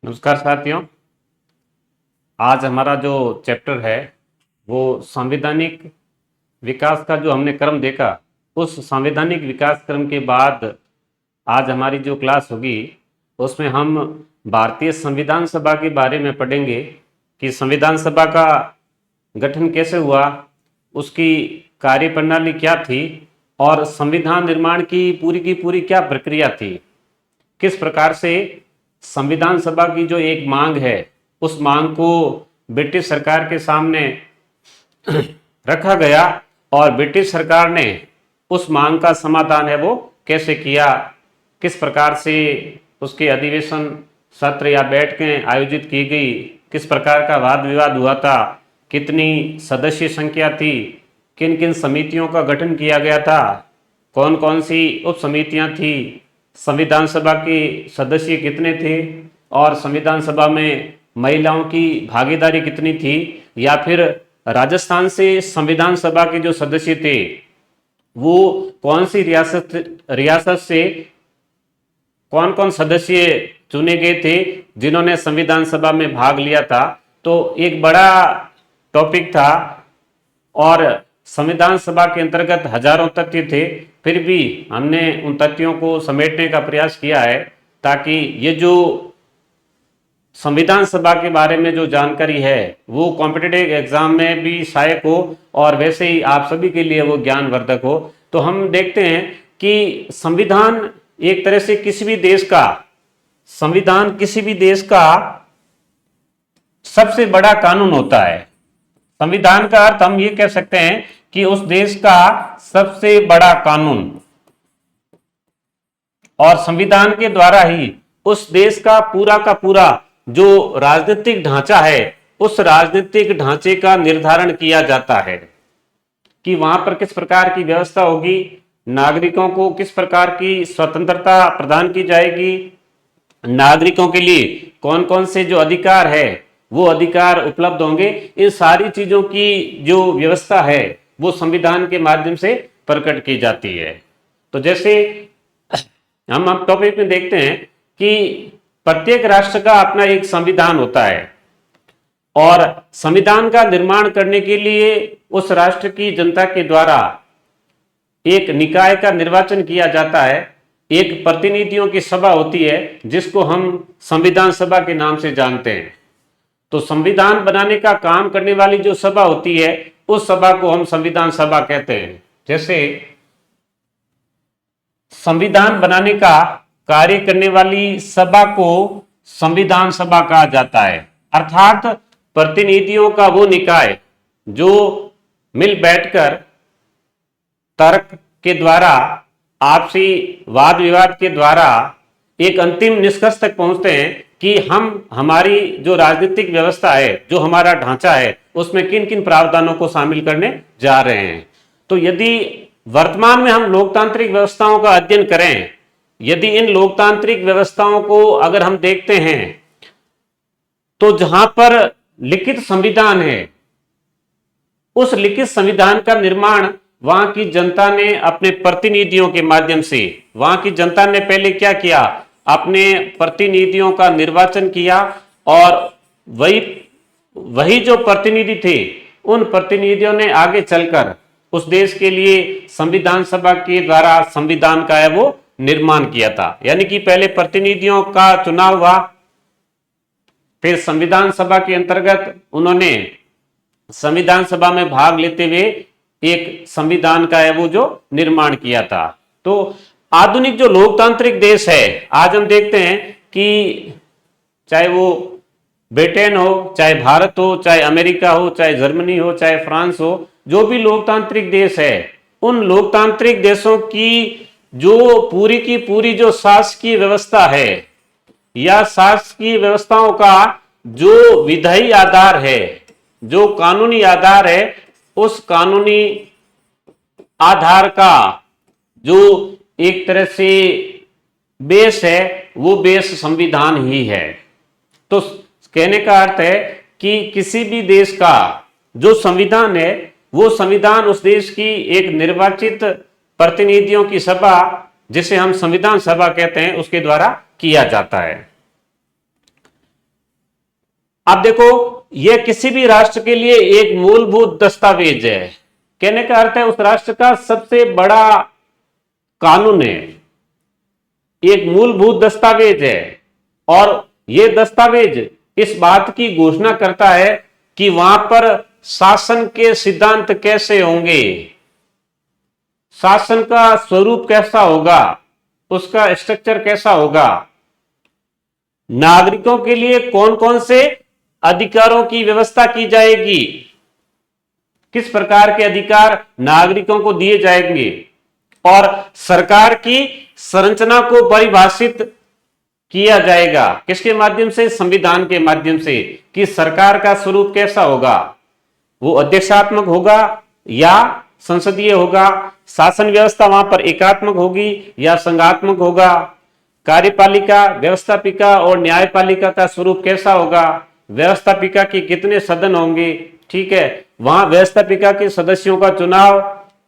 नमस्कार साथियों। आज हमारा जो चैप्टर है वो संवैधानिक विकास का जो हमने क्रम देखा, उस संवैधानिक विकास क्रम के बाद आज हमारी जो क्लास होगी उसमें हम भारतीय संविधान सभा के बारे में पढ़ेंगे कि संविधान सभा का गठन कैसे हुआ, उसकी कार्यप्रणाली क्या थी और संविधान निर्माण की पूरी क्या प्रक्रिया थी। किस प्रकार से संविधान सभा की जो एक मांग है उस मांग को ब्रिटिश सरकार के सामने रखा गया और ब्रिटिश सरकार ने उस मांग का समाधान है वो कैसे किया, किस प्रकार से उसके अधिवेशन सत्र या बैठकें आयोजित की गई, किस प्रकार का वाद विवाद हुआ था, कितनी सदस्य संख्या थी, किन किन समितियों का गठन किया गया था, कौन कौन सी उप समितियां थी, संविधान सभा के सदस्य कितने थे और संविधान सभा में महिलाओं की भागीदारी कितनी थी, या फिर राजस्थान से संविधान सभा के जो सदस्य थे वो कौन सी रियासत से कौन कौन सदस्य चुने गए थे जिन्होंने संविधान सभा में भाग लिया था। तो एक बड़ा टॉपिक था और संविधान सभा के अंतर्गत हजारों तथ्य थे, फिर भी हमने उन तथ्यों को समेटने का प्रयास किया है ताकि ये जो संविधान सभा के बारे में जो जानकारी है वो कॉम्पिटिटिव एग्जाम में भी सहायक हो और वैसे ही आप सभी के लिए वो ज्ञानवर्धक हो। तो हम देखते हैं कि संविधान एक तरह से किसी भी देश का संविधान किसी भी देश का सबसे बड़ा कानून होता है। संविधान का अर्थ हम ये कह सकते हैं कि उस देश का सबसे बड़ा कानून, और संविधान के द्वारा ही उस देश का पूरा जो राजनीतिक ढांचा है उस राजनीतिक ढांचे का निर्धारण किया जाता है कि वहां पर किस प्रकार की व्यवस्था होगी, नागरिकों को किस प्रकार की स्वतंत्रता प्रदान की जाएगी, नागरिकों के लिए कौन कौन से जो अधिकार है वो अधिकार उपलब्ध होंगे। इन सारी चीजों की जो व्यवस्था है वो संविधान के माध्यम से प्रकट की जाती है। तो जैसे हम टॉपिक में देखते हैं कि प्रत्येक राष्ट्र का अपना एक संविधान होता है और संविधान का निर्माण करने के लिए उस राष्ट्र की जनता के द्वारा एक निकाय का निर्वाचन किया जाता है, एक प्रतिनिधियों की सभा होती है जिसको हम संविधान सभा के नाम से जानते हैं। तो संविधान बनाने का काम करने वाली जो सभा होती है उस सभा को हम संविधान सभा कहते हैं। जैसे संविधान बनाने का कार्य करने वाली सभा को संविधान सभा कहा जाता है, अर्थात प्रतिनिधियों का वो निकाय जो मिल बैठकर तर्क के द्वारा, आपसी वाद विवाद के द्वारा एक अंतिम निष्कर्ष तक पहुंचते हैं कि हम हमारी जो राजनीतिक व्यवस्था है, जो हमारा ढांचा है, उसमें किन किन प्रावधानों को शामिल करने जा रहे हैं। तो यदि वर्तमान में हम लोकतांत्रिक व्यवस्थाओं का अध्ययन करें, यदि इन लोकतांत्रिक व्यवस्थाओं को अगर हम देखते हैं तो जहां पर लिखित संविधान है उस लिखित संविधान का निर्माण वहां की जनता ने अपने प्रतिनिधियों के माध्यम से, वहां की जनता ने पहले क्या किया, अपने प्रतिनिधियों का निर्वाचन किया और वही जो प्रतिनिधि थे उन प्रतिनिधियों ने आगे चलकर उस देश के लिए संविधान सभा के द्वारा संविधान का है वो निर्माण किया था। यानी कि पहले प्रतिनिधियों का चुनाव हुआ, फिर संविधान सभा के अंतर्गत उन्होंने संविधान सभा में भाग लेते हुए एक संविधान का है वो जो निर्माण किया था। तो आधुनिक जो लोकतांत्रिक देश है, आज हम देखते हैं कि चाहे वो ब्रिटेन हो, चाहे भारत हो, चाहे अमेरिका हो, चाहे जर्मनी हो, चाहे फ्रांस हो, जो भी लोकतांत्रिक देश है, उन लोकतांत्रिक देशों की जो पूरी की पूरी जो शासकीय व्यवस्था है या शासकीय व्यवस्थाओं का जो विधायी आधार है, जो कानूनी आधार है, उस कानूनी आधार का जो एक तरह से बेस है वो बेस संविधान ही है। तो कहने का अर्थ है कि किसी भी देश का जो संविधान है वो संविधान उस देश की एक निर्वाचित प्रतिनिधियों की सभा, जिसे हम संविधान सभा कहते हैं, उसके द्वारा किया जाता है। अब देखो, यह किसी भी राष्ट्र के लिए एक मूलभूत दस्तावेज है। कहने का अर्थ है उस राष्ट्र का सबसे बड़ा कानून है, एक मूलभूत दस्तावेज है। और यह दस्तावेज इस बात की घोषणा करता है कि वहां पर शासन के सिद्धांत कैसे होंगे, शासन का स्वरूप कैसा होगा, उसका स्ट्रक्चर कैसा होगा, नागरिकों के लिए कौन कौन से अधिकारों की व्यवस्था की जाएगी, किस प्रकार के अधिकार नागरिकों को दिए जाएंगे, और सरकार की संरचना को परिभाषित किया जाएगा किसके माध्यम से, संविधान के माध्यम से, कि सरकार का स्वरूप कैसा होगा, वो अध्यक्षात्मक होगा या संसदीय होगा, शासन व्यवस्था वहां पर एकात्मक होगी या संघात्मक होगा, कार्यपालिका, व्यवस्थापिका और न्यायपालिका का स्वरूप कैसा होगा, व्यवस्थापिका के कितने सदन होंगे, ठीक है, वहां व्यवस्थापिका के सदस्यों का चुनाव,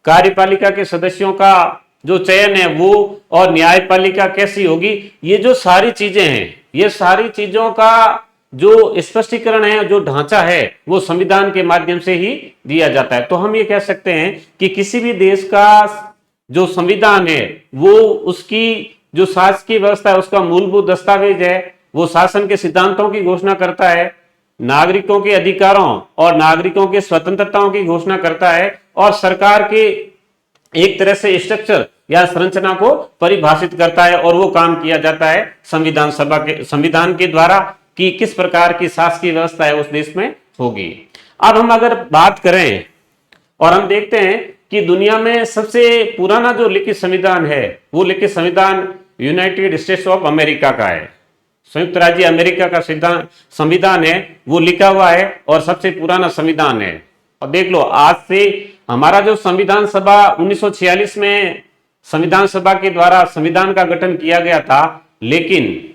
कार्यपालिका के सदस्यों का जो चयन है वो, और न्यायपालिका कैसी होगी। ये जो सारी चीजें हैं, ये सारी चीजों का जो स्पष्टीकरण है, जो ढांचा है, वो संविधान के माध्यम से ही दिया जाता है। तो हम ये कह सकते हैं कि किसी भी देश का जो संविधान है वो उसकी जो शासकीय व्यवस्था है उसका मूलभूत दस्तावेज है। वो शासन के सिद्धांतों की घोषणा करता है, नागरिकों के अधिकारों और नागरिकों के स्वतंत्रताओं की घोषणा करता है, और सरकार के एक तरह से स्ट्रक्चर या संरचना को परिभाषित करता है, और वो काम किया जाता है संविधान सभा के, संविधान के द्वारा, कि किस प्रकार की शासकीय व्यवस्था है उस देश में होगी। अब हम अगर बात करें और हम देखते हैं कि दुनिया में सबसे पुराना जो लिखित संविधान है वो लिखित संविधान यूनाइटेड स्टेट्स ऑफ अमेरिका का है। संयुक्त राज्य अमेरिका का संविधान है, वो लिखा हुआ है और सबसे पुराना संविधान है। और देख लो, आज से हमारा जो संविधान सभा 1946 में संविधान सभा के द्वारा संविधान का गठन किया गया था, लेकिन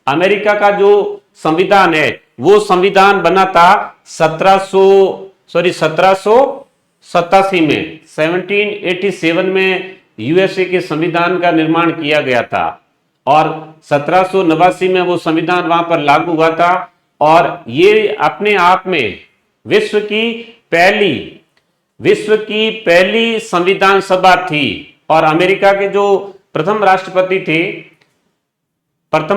अमेरिका का जो संविधान है वो संविधान बना था 1787 में, 1787 में यूएसए के संविधान का निर्माण किया गया था, और 1789 में वो संविधान वहां पर लागू हुआ था। और ये अपने आप में विश्व की पहली संविधान सभा थी। और अमेरिका के जो प्रथम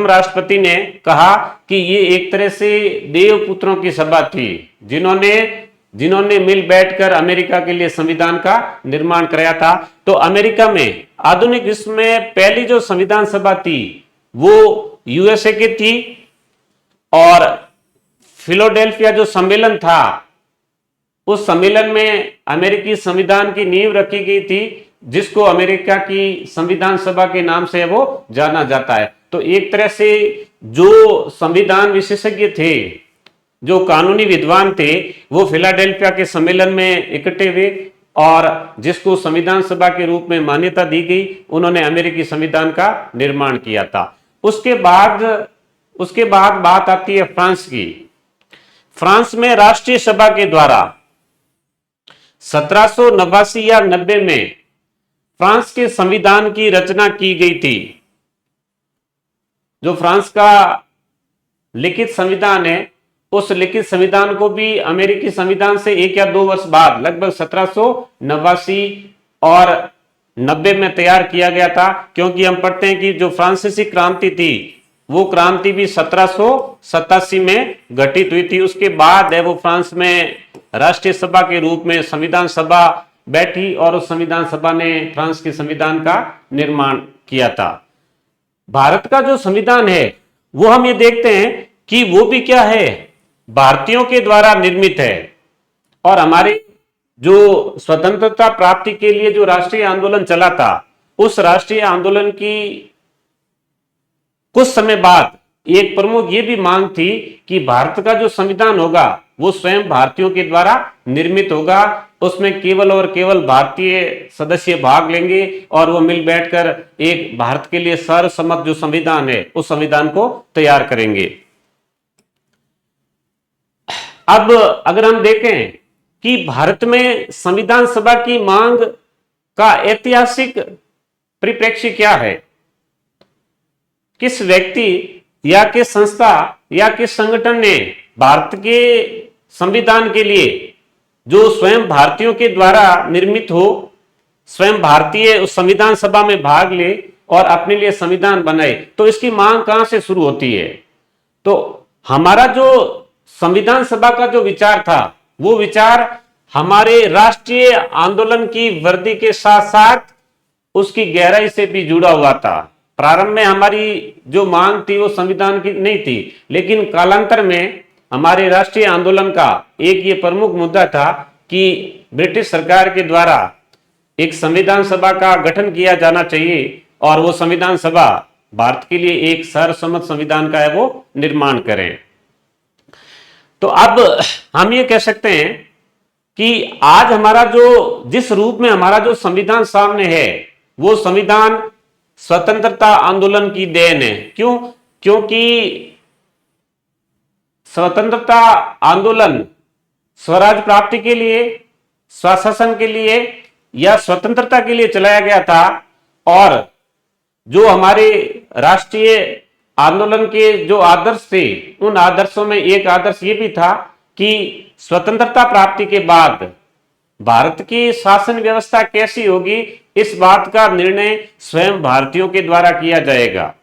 राष्ट्रपति ने कहा कि ये एक तरह से देवपुत्रों की सभा थी, जिन्होंने मिल बैठकर अमेरिका के लिए संविधान का निर्माण कराया था। तो अमेरिका में आधुनिक विश्व में पहली जो संविधान सभा थी वो यूएसए की थी, और फिलाडेल्फिया जो सम्मेलन था उस सम्मेलन में अमेरिकी संविधान की नींव रखी गई थी, जिसको अमेरिका की संविधान सभा के नाम से वो जाना जाता है। तो एक तरह से जो संविधान विशेषज्ञ थे, जो कानूनी विद्वान थे, वो फिलाडेल्फिया के सम्मेलन में इकट्ठे हुए, और जिसको संविधान सभा के रूप में मान्यता दी गई, उन्होंने अमेरिकी संविधान का निर्माण किया था। उसके बाद बात आती है फ्रांस की। फ्रांस में राष्ट्रीय सभा के द्वारा 1789 या 90 में फ्रांस के संविधान की रचना की गई थी। जो फ्रांस का लिखित संविधान है, उस लिखित संविधान को भी अमेरिकी संविधान से 1 या 2 वर्ष बाद, लगभग 1789 और 90 में तैयार किया गया था। क्योंकि हम पढ़ते हैं कि जो फ्रांसीसी क्रांति थी वो क्रांति भी 1787 में घटित हुई थी। उसके बाद है वो फ्रांस में राष्ट्रीय सभा के रूप में संविधान सभा बैठी, और उस संविधान सभा ने फ्रांस के संविधान का निर्माण किया था। भारत का जो संविधान है वो हम ये देखते हैं कि वो भी क्या है, भारतीयों के द्वारा निर्मित है। और हमारे जो स्वतंत्रता प्राप्ति के लिए जो राष्ट्रीय आंदोलन चला था, उस राष्ट्रीय आंदोलन की कुछ समय बाद एक प्रमुख ये भी मांग थी कि भारत का जो संविधान होगा वो स्वयं भारतीयों के द्वारा निर्मित होगा, उसमें केवल और केवल भारतीय सदस्य भाग लेंगे, और वो मिल बैठकर एक भारत के लिए सर्वसम्मत जो संविधान है उस संविधान को तैयार करेंगे। अब अगर हम देखें कि भारत में संविधान सभा की मांग का ऐतिहासिक परिप्रेक्ष्य क्या है, किस व्यक्ति या किस संस्था या किस संगठन ने भारत के संविधान के लिए जो स्वयं भारतीयों के द्वारा निर्मित हो, स्वयं भारतीय उस संविधान सभा में भाग ले और अपने लिए संविधान बनाए, तो इसकी मांग कहां से शुरू होती है? तो हमारा जो संविधान सभा का जो विचार था, वो विचार हमारे राष्ट्रीय आंदोलन की वर्दी के साथ साथ उसकी गहराई से भी जुड़ा हुआ था। प्रारंभ में हमारी जो मांग थी वो संविधान की नहीं थी, लेकिन कालांतर में हमारे राष्ट्रीय आंदोलन का एक ये प्रमुख मुद्दा था कि ब्रिटिश सरकार के द्वारा एक संविधान सभा का गठन किया जाना चाहिए और वो संविधान सभा भारत के लिए एक सर्वसम्मत संविधान का है वो निर्माण करें। तो अब हम ये कह सकते हैं कि आज हमारा जो जिस रूप में हमारा जो संविधान सामने है, वो संविधान स्वतंत्रता आंदोलन की देन है। क्यों? क्योंकि स्वतंत्रता आंदोलन स्वराज प्राप्ति के लिए, स्वशासन के लिए या स्वतंत्रता के लिए चलाया गया था। और जो हमारे राष्ट्रीय आंदोलन के जो आदर्श थे, उन आदर्शों में एक आदर्श ये भी था कि स्वतंत्रता प्राप्ति के बाद भारत की शासन व्यवस्था कैसी होगी, इस बात का निर्णय स्वयं भारतीयों के द्वारा किया जाएगा।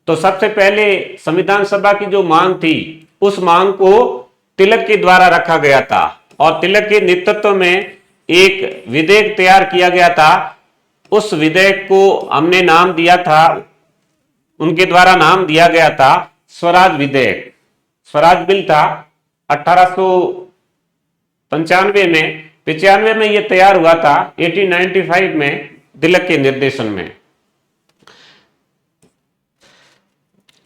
तो सबसे पहले संविधान सभा की जो मांग थी, उस मांग को तिलक के द्वारा रखा गया था और तिलक के नेतृत्व में एक विधेयक तैयार किया गया था। उस विधेयक को हमने नाम दिया था, उनके द्वारा नाम दिया गया था स्वराज विधेयक। स्वराज बिल था 1895 में, 95 में यह तैयार हुआ था, 1895 में तिलक के निर्देशन में।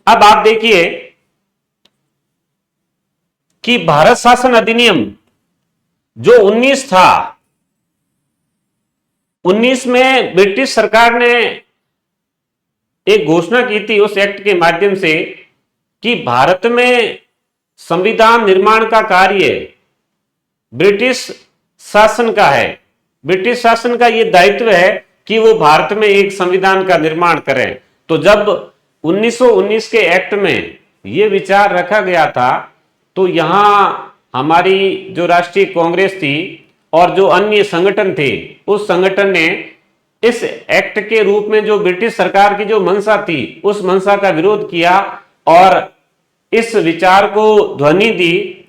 अब आप देखिए कि भारत शासन अधिनियम जो 19 था, 19 में ब्रिटिश सरकार ने एक घोषणा की थी उस एक्ट के माध्यम से कि भारत में संविधान निर्माण का कार्य ब्रिटिश शासन का है। ब्रिटिश शासन का यह दायित्व है कि वो भारत में एक संविधान का निर्माण करें। तो जब 1919 के एक्ट में यह विचार रखा गया था, तो यहां हमारी जो राष्ट्रीय कांग्रेस थी और जो अन्य संगठन थे, उस संगठन ने इस एक्ट के रूप में जो ब्रिटिश सरकार की जो मंशा थी, उस मंशा का विरोध किया और इस विचार को ध्वनि दी,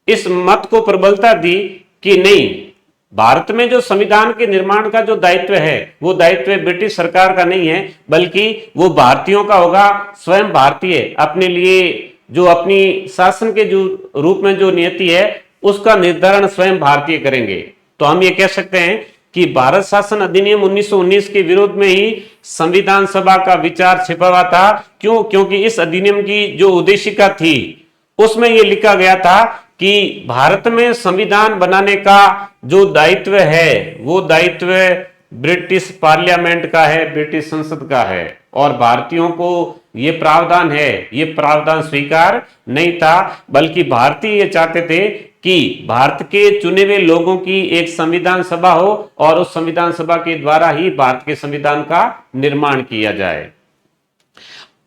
इस मत को प्रबलता दी कि नहीं, भारत में जो संविधान के निर्माण का जो दायित्व है, वो दायित्व ब्रिटिश सरकार का नहीं है, बल्कि वो भारतीयों का होगा। स्वयं भारतीय अपने लिए जो अपनी शासन के जो रूप में जो नीति है, उसका निर्धारण स्वयं भारतीय करेंगे। तो हम ये कह सकते हैं कि भारत शासन अधिनियम 1919 के विरोध में ही संविधान सभा का विचार छिपा हुआ था। क्यों? क्योंकि इस अधिनियम की जो उद्देशिका थी, उसमें यह लिखा गया था कि भारत में संविधान बनाने का जो दायित्व है, वो दायित्व ब्रिटिश पार्लियामेंट का है, ब्रिटिश संसद का है, और भारतीयों को ये प्रावधान है, ये प्रावधान स्वीकार नहीं था, बल्कि भारतीय ये चाहते थे कि भारत के चुने हुए लोगों की एक संविधान सभा हो और उस संविधान सभा के द्वारा ही भारत के संविधान का निर्माण किया जाए।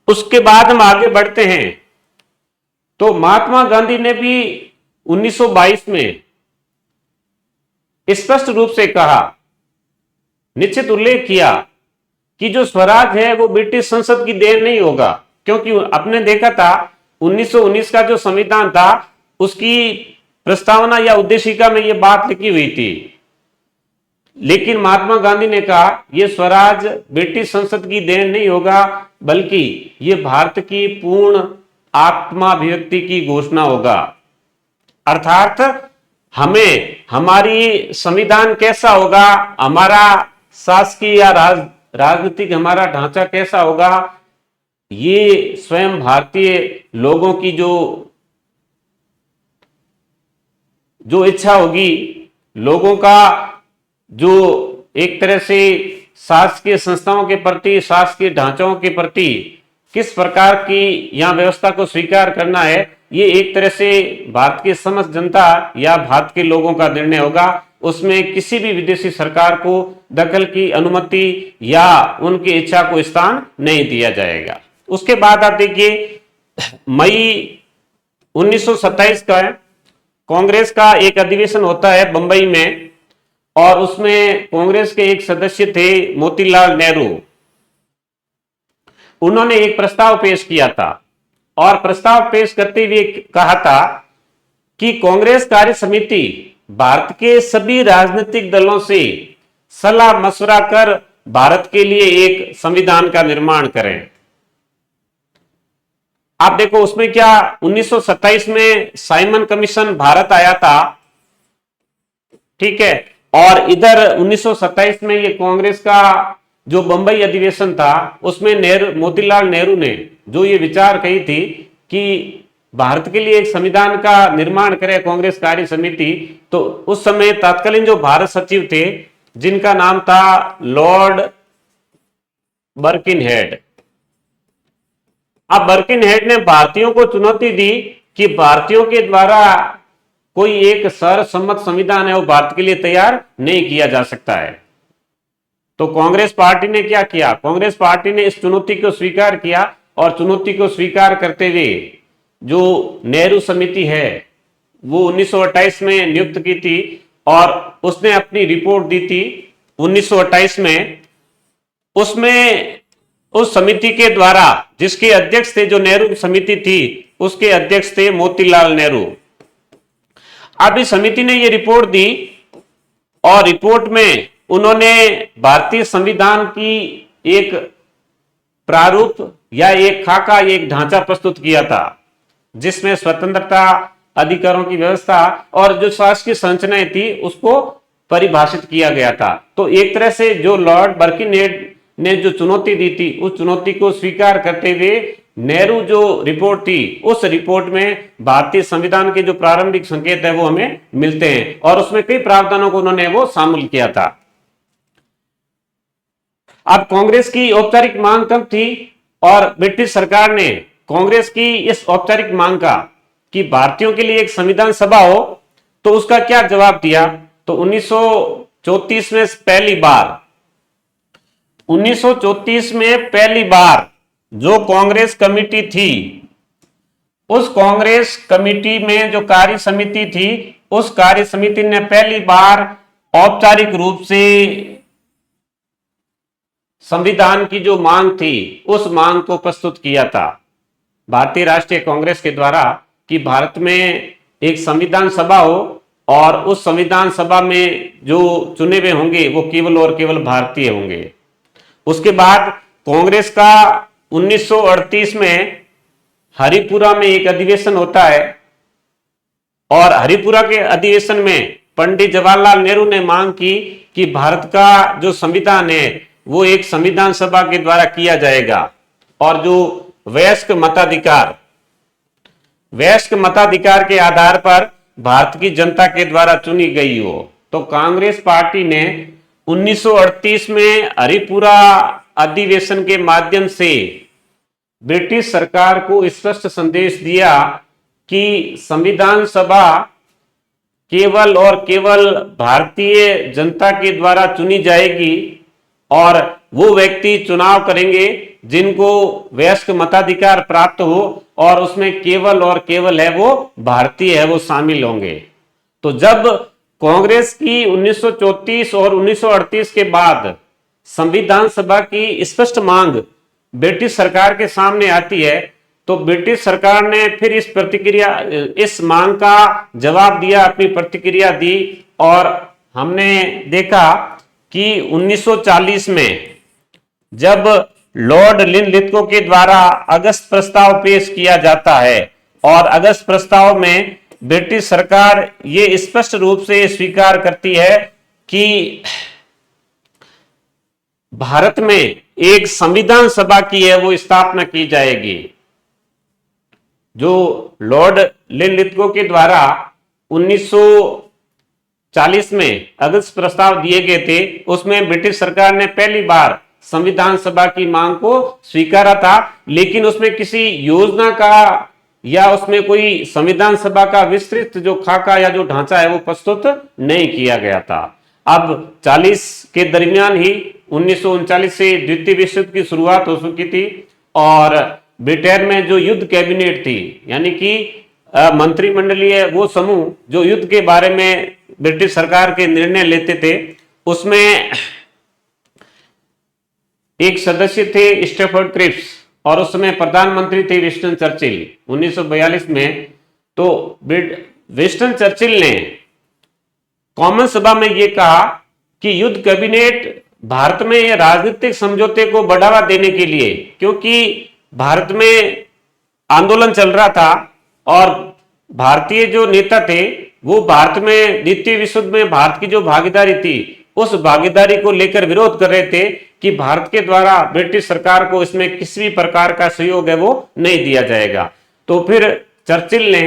उसके बाद हम आगे बढ़ते हैं तो महात्मा गांधी ने भी 1922 में स्पष्ट रूप से कहा, निश्चित उल्लेख किया कि जो स्वराज है वो ब्रिटिश संसद की देन नहीं होगा। क्योंकि आपने देखा था 1919 का जो संविधान था, उसकी प्रस्तावना या उद्देशिका में यह बात लिखी हुई थी, लेकिन महात्मा गांधी ने कहा यह स्वराज ब्रिटिश संसद की देन नहीं होगा, बल्कि यह भारत की पूर्ण आत्माभिव्यक्ति की घोषणा होगा। अर्थात हमें हमारी संविधान कैसा होगा, हमारा शासकीय या राजनीतिक हमारा ढांचा कैसा होगा, ये स्वयं भारतीय लोगों की जो इच्छा होगी, लोगों का जो एक तरह से शासकीय संस्थाओं के प्रति, शासकीय ढांचों के प्रति किस प्रकार की यहां व्यवस्था को स्वीकार करना है, ये एक तरह से भारत की समस्त जनता या भारत के लोगों का निर्णय होगा। उसमें किसी भी विदेशी सरकार को दखल की अनुमति या उनकी इच्छा को स्थान नहीं दिया जाएगा। उसके बाद आप देखिए मई 1927 का है। कांग्रेस का एक अधिवेशन होता है बंबई में, और उसमें कांग्रेस के एक सदस्य थे मोतीलाल नेहरू। उन्होंने एक प्रस्ताव पेश किया था, और प्रस्ताव पेश करते हुए कहा था कि कांग्रेस कार्य समिति भारत के सभी राजनीतिक दलों से सलाह मशवरा कर भारत के लिए एक संविधान का निर्माण करें। आप देखो उसमें क्या, 1927 में साइमन कमीशन भारत आया था, ठीक है, और इधर 1927 में ये कांग्रेस का जो बंबई अधिवेशन था, उसमें मोतीलाल नेहरू ने जो ये विचार कही थी कि भारत के लिए एक संविधान का निर्माण करे कांग्रेस कार्य समिति, तो उस समय तत्कालीन जो भारत सचिव थे, जिनका नाम था लॉर्ड बर्किनहेड। अब बर्किनहेड ने भारतीयों को चुनौती दी कि भारतीयों के द्वारा कोई एक सर्वसम्मत संविधान है वो भारत के लिए तैयार नहीं किया जा सकता है। तो कांग्रेस पार्टी ने क्या किया, कांग्रेस पार्टी ने इस चुनौती को स्वीकार किया, और चुनौती को स्वीकार करते हुए जो नेहरू समिति है वो 1928 में नियुक्त की थी, और उसने अपनी रिपोर्ट दी थी 1928 में। उसमें उस समिति के द्वारा जिसके अध्यक्ष थे, जो नेहरू समिति थी उसके अध्यक्ष थे मोतीलाल नेहरू। अब इस समिति ने ये रिपोर्ट दी, और रिपोर्ट में उन्होंने भारतीय संविधान की एक प्रारूप या एक खाका, एक ढांचा प्रस्तुत किया था, जिसमें स्वतंत्रता, अधिकारों की व्यवस्था और जो शासकीय संरचनाएं थी उसको परिभाषित किया गया था। तो एक तरह से जो लॉर्ड बर्किनहेड ने जो चुनौती दी थी, उस चुनौती को स्वीकार करते हुए नेहरू जो रिपोर्ट थी, उस रिपोर्ट में भारतीय संविधान के जो प्रारंभिक संकेत है वो हमें मिलते हैं, और उसमें कई प्रावधानों को उन्होंने वो शामिल किया था। अब कांग्रेस की औपचारिक मांग कब थी, और ब्रिटिश सरकार ने कांग्रेस की इस औपचारिक मांग का कि भारतीयों के लिए एक संविधान सभा हो, तो उसका क्या जवाब दिया। तो 1934 में पहली बार 1934 में पहली बार जो कांग्रेस कमेटी थी, उस कांग्रेस कमेटी में जो कार्य समिति थी, उस कार्य समिति ने पहली बार औपचारिक रूप से संविधान की जो मांग थी उस मांग को प्रस्तुत किया था भारतीय राष्ट्रीय कांग्रेस के द्वारा, कि भारत में एक संविधान सभा हो, और उस संविधान सभा में जो चुने हुए होंगे वो केवल और केवल भारतीय होंगे। उसके बाद कांग्रेस का 1938 में हरिपुरा में एक अधिवेशन होता है, और हरिपुरा के अधिवेशन में पंडित जवाहरलाल नेहरू ने मांग की कि भारत का जो संविधान है वो एक संविधान सभा के द्वारा किया जाएगा, और जो वयस्क मताधिकार के आधार पर भारत की जनता के द्वारा चुनी गई हो। तो कांग्रेस पार्टी ने 1938 में हरिपुरा अधिवेशन के माध्यम से ब्रिटिश सरकार को स्पष्ट संदेश दिया कि संविधान सभा केवल और केवल भारतीय जनता के द्वारा चुनी जाएगी, और वो व्यक्ति चुनाव करेंगे जिनको वयस्क मताधिकार प्राप्त हो, और उसमें केवल और केवल है वो भारतीय है वो शामिल होंगे। तो जब कांग्रेस की 1934 और 1938 के बाद संविधान सभा की स्पष्ट मांग ब्रिटिश सरकार के सामने आती है, तो ब्रिटिश सरकार ने फिर इस मांग का जवाब दिया, अपनी प्रतिक्रिया दी, और हमने देखा कि 1940 में जब लॉर्ड लिनलिथगो के द्वारा अगस्त प्रस्ताव पेश किया जाता है, और अगस्त प्रस्ताव में ब्रिटिश सरकार ये स्पष्ट रूप से स्वीकार करती है कि भारत में एक संविधान सभा की है वो स्थापना की जाएगी। जो लॉर्ड लिनलिथगो के द्वारा 1940 में अगस्त प्रस्ताव दिए गए थे, उसमें ब्रिटिश सरकार ने पहली बार संविधान सभा की मांग को स्वीकारा था, लेकिन उसमें किसी योजना का या उसमें कोई संविधान सभा का विस्तृत जो खाका या जो ढांचा है वो प्रस्तुत नहीं किया गया था। अब 40 के दरमियान ही 1939 से द्वितीय विश्व युद्ध की शुरुआत हो चुकी थी, और ब्रिटेन में जो युद्ध कैबिनेट थी, यानी कि मंत्रिमंडलीय वो समूह जो युद्ध के बारे में ब्रिटिश सरकार के निर्णय लेते थे, उसमें एक सदस्य थे स्टेफर्ड क्रिप्स और उस समय प्रधानमंत्री थे विंस्टन चर्चिल 1942 में। तो विंस्टन चर्चिल ने कॉमन सभा में यह कहा कि युद्ध कैबिनेट भारत में राजनीतिक समझौते को बढ़ावा देने के लिए, क्योंकि भारत में आंदोलन चल रहा था और भारतीय जो नेता थे वो भारत में द्वितीय विश्व युद्ध में भारत की जो भागीदारी थी उस भागीदारी को लेकर विरोध कर रहे थे कि भारत के द्वारा ब्रिटिश सरकार को इसमें किसी भी प्रकार का सहयोग है वो नहीं दिया जाएगा। तो फिर चर्चिल ने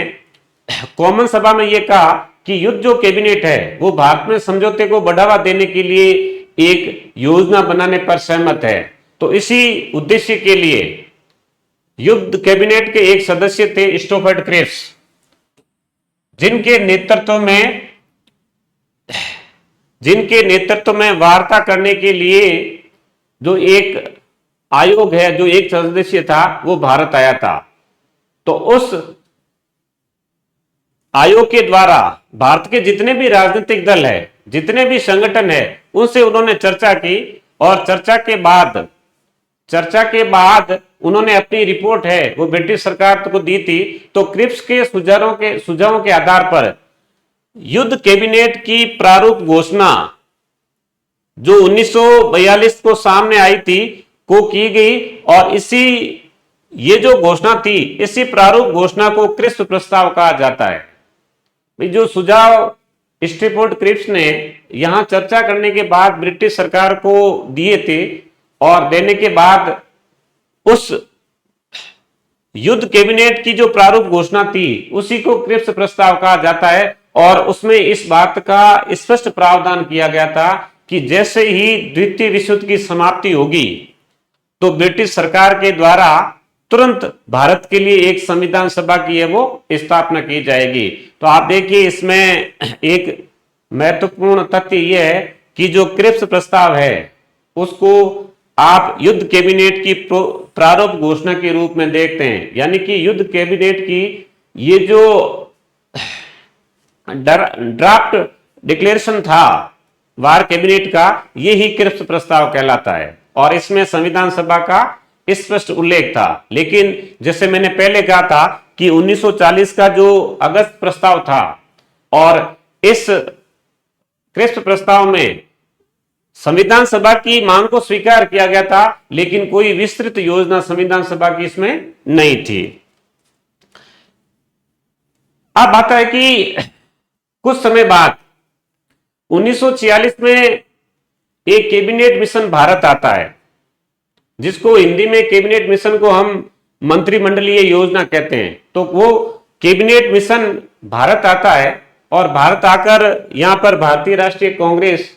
कॉमन सभा में यह कहा कि युद्ध जो कैबिनेट है वो भारत में समझौते को बढ़ावा देने के लिए एक योजना बनाने पर सहमत है। तो इसी उद्देश्य के लिए युद्ध कैबिनेट के एक सदस्य थे स्टोफर्ड क्रिप्स, जिनके नेतृत्व में वार्ता करने के लिए जो एक आयोग है, जो एक सदस्य था वो भारत आया था। तो उस आयोग के द्वारा भारत के जितने भी राजनीतिक दल है, जितने भी संगठन है, उनसे उन्होंने चर्चा की और चर्चा के बाद उन्होंने अपनी रिपोर्ट है वो ब्रिटिश सरकार को दी थी। तो क्रिप्स के सुझावों के आधार पर युद्ध कैबिनेट की प्रारूप घोषणा जो 1942 को सामने आई थी को की गई और ये जो घोषणा थी, इसी प्रारूप घोषणा को क्रिप्स प्रस्ताव कहा जाता है। जो सुझाव स्टेफोर्ड क्रिप्स ने यहां चर्चा करने के बाद ब्रिटिश सरकार को दिए थे और देने के बाद उस युद्ध कैबिनेट की जो प्रारूप घोषणा थी उसी को क्रिप्स प्रस्ताव कहा जाता है। और उसमें इस बात का स्पष्ट प्रावधान किया गया था कि जैसे ही द्वितीय विश्व युद्ध की समाप्ति होगी तो ब्रिटिश सरकार के द्वारा तुरंत भारत के लिए एक संविधान सभा की है वो स्थापना की जाएगी। तो आप देखिए इसमें एक महत्वपूर्ण तथ्य यह है कि जो क्रिप्स प्रस्ताव है उसको आप युद्ध कैबिनेट की प्रारूप घोषणा के रूप में देखते हैं, यानी कि युद्ध कैबिनेट की ये जो ड्राफ्ट डिक्लेरेशन था वार कैबिनेट का, यही क्रिप्स प्रस्ताव कहलाता है और इसमें संविधान सभा का स्पष्ट उल्लेख था। लेकिन जैसे मैंने पहले कहा था कि 1940 का जो अगस्त प्रस्ताव था और इस क्रिप्स प्रस्ताव में संविधान सभा की मांग को स्वीकार किया गया था, लेकिन कोई विस्तृत योजना संविधान सभा की इसमें नहीं थी। अब बात है कि कुछ समय बाद 1946 में एक कैबिनेट मिशन भारत आता है, जिसको हिंदी में कैबिनेट मिशन को हम मंत्रिमंडलीय योजना कहते हैं। तो वो कैबिनेट मिशन भारत आता है और भारत आकर यहां पर भारतीय राष्ट्रीय कांग्रेस,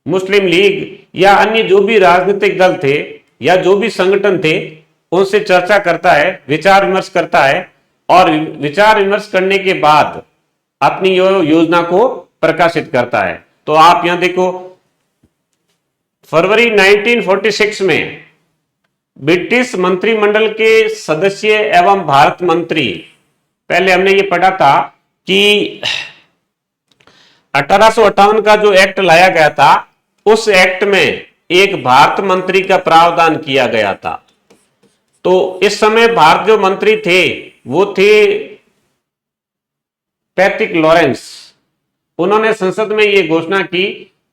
मुस्लिम लीग या अन्य जो भी राजनीतिक दल थे या जो भी संगठन थे उनसे चर्चा करता है, विचार विमर्श करता है और विचार विमर्श करने के बाद अपनी योजना को प्रकाशित करता है। तो आप यहां देखो, फरवरी 1946 में ब्रिटिश मंत्रिमंडल के सदस्य एवं भारत मंत्री, पहले हमने ये पढ़ा था कि 1858 का जो एक्ट लाया गया था उस एक्ट में एक भारत मंत्री का प्रावधान किया गया था। तो इस समय भारत जो मंत्री थे वो थे पैट्रिक लॉरेंस। उन्होंने संसद में यह घोषणा की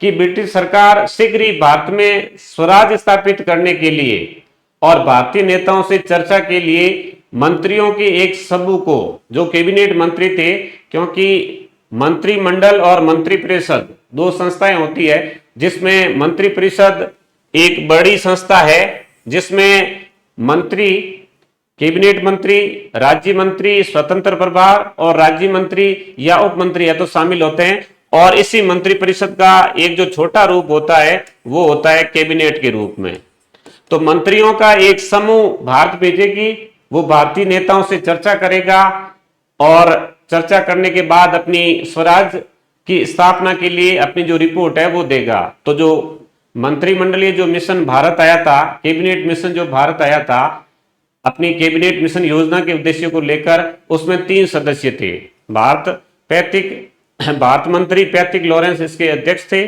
कि ब्रिटिश सरकार शीघ्र ही भारत में स्वराज स्थापित करने के लिए और भारतीय नेताओं से चर्चा के लिए मंत्रियों के एक समूह को, जो कैबिनेट मंत्री थे, क्योंकि मंत्रिमंडल और मंत्रिपरिषद दो संस्थाएं होती है, जिसमें मंत्रिपरिषद एक बड़ी संस्था है जिसमें मंत्री, कैबिनेट मंत्री, राज्य मंत्री, स्वतंत्र प्रभार और राज्य मंत्री या उप मंत्री है तो शामिल होते हैं। और इसी मंत्रिपरिषद का एक जो छोटा रूप होता है वो होता है कैबिनेट के रूप में। तो मंत्रियों का एक समूह भारत भेजेगी, वो भारतीय नेताओं से चर्चा करेगा और चर्चा करने के बाद अपनी स्वराज की स्थापना के लिए अपनी जो रिपोर्ट है वो देगा। तो जो मंत्रिमंडलीय जो मिशन भारत आया था, कैबिनेट मिशन जो भारत आया था, अपनी कैबिनेट मिशन योजना के उद्देश्यों को लेकर उसमें 3 सदस्य थे। भारत मंत्री पैट्रिक लॉरेंस इसके अध्यक्ष थे।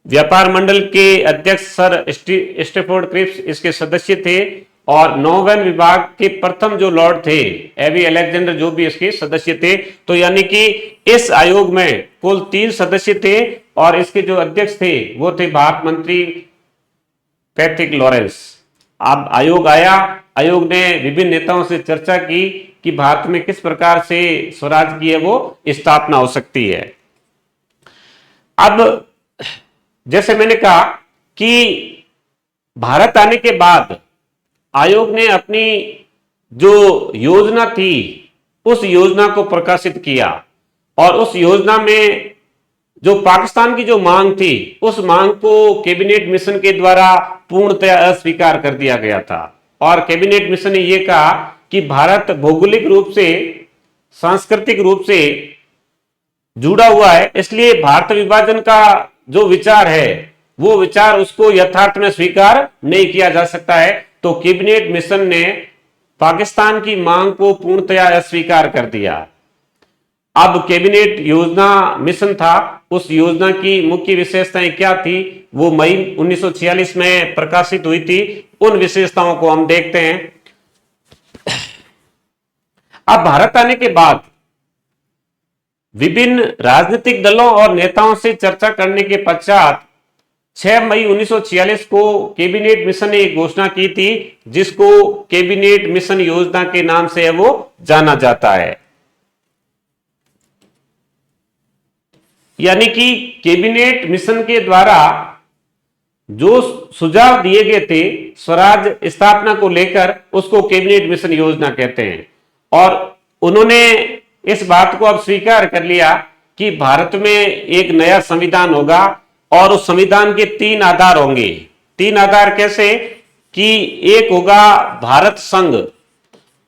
व्यापार मंडल के अध्यक्ष सर स्टेफोर्ड क्रिप्स इसके सदस्य थे और नौवन विभाग के प्रथम जो लॉर्ड थे एवी अलेक्जेंडर जो भी इसके सदस्य थे। तो यानी कि इस आयोग में कुल 3 सदस्य थे और इसके जो अध्यक्ष थे वो थे भारत मंत्री पैट्रिक लॉरेंस। अब आयोग आया, आयोग ने विभिन्न नेताओं से चर्चा की कि भारत में किस प्रकार से स्वराज की है वो स्थापना हो सकती है। अब जैसे मैंने कहा कि भारत आने के बाद आयोग ने अपनी जो योजना थी उस योजना को प्रकाशित किया और उस योजना में जो पाकिस्तान की जो मांग थी उस मांग को कैबिनेट मिशन के द्वारा पूर्णतया अस्वीकार कर दिया गया था। और कैबिनेट मिशन ने यह कहा कि भारत भौगोलिक रूप से, सांस्कृतिक रूप से जुड़ा हुआ है, इसलिए भारत विभाजन का जो विचार है वो विचार उसको यथार्थ में स्वीकार नहीं किया जा सकता है। तो कैबिनेट मिशन ने पाकिस्तान की मांग को पूर्णतया अस्वीकार कर दिया। अब कैबिनेट योजना मिशन था, उस योजना की मुख्य विशेषताएं क्या थी वो मई 1946 में प्रकाशित हुई थी। उन विशेषताओं को हम देखते हैं। अब भारत आने के बाद विभिन्न राजनीतिक दलों और नेताओं से चर्चा करने के पश्चात 6 मई 1946 को कैबिनेट मिशन ने एक घोषणा की थी जिसको कैबिनेट मिशन योजना के नाम से वो जाना जाता है। यानी कि कैबिनेट मिशन के द्वारा जो सुझाव दिए गए थे स्वराज स्थापना को लेकर उसको कैबिनेट मिशन योजना कहते हैं। और उन्होंने इस बात को अब स्वीकार कर लिया कि भारत में एक नया संविधान होगा और उस संविधान के 3 आधार होंगे। 3 आधार कैसे कि एक होगा भारत संघ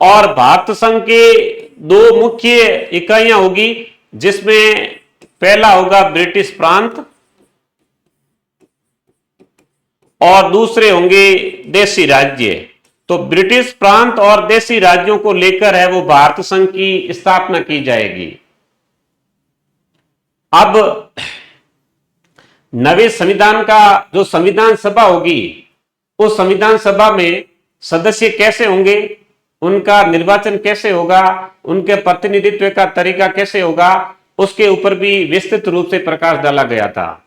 और भारत संघ के 2 मुख्य इकाइयां होगी जिसमें पहला होगा ब्रिटिश प्रांत और दूसरे होंगे देशी राज्य। तो ब्रिटिश प्रांत और देशी राज्यों को लेकर है वो भारत संघ की स्थापना की जाएगी। अब नवे संविधान का जो संविधान सभा होगी उस संविधान सभा में सदस्य कैसे होंगे, उनका निर्वाचन कैसे होगा, उनके प्रतिनिधित्व का तरीका कैसे होगा, उसके ऊपर भी विस्तृत रूप से प्रकाश डाला गया था।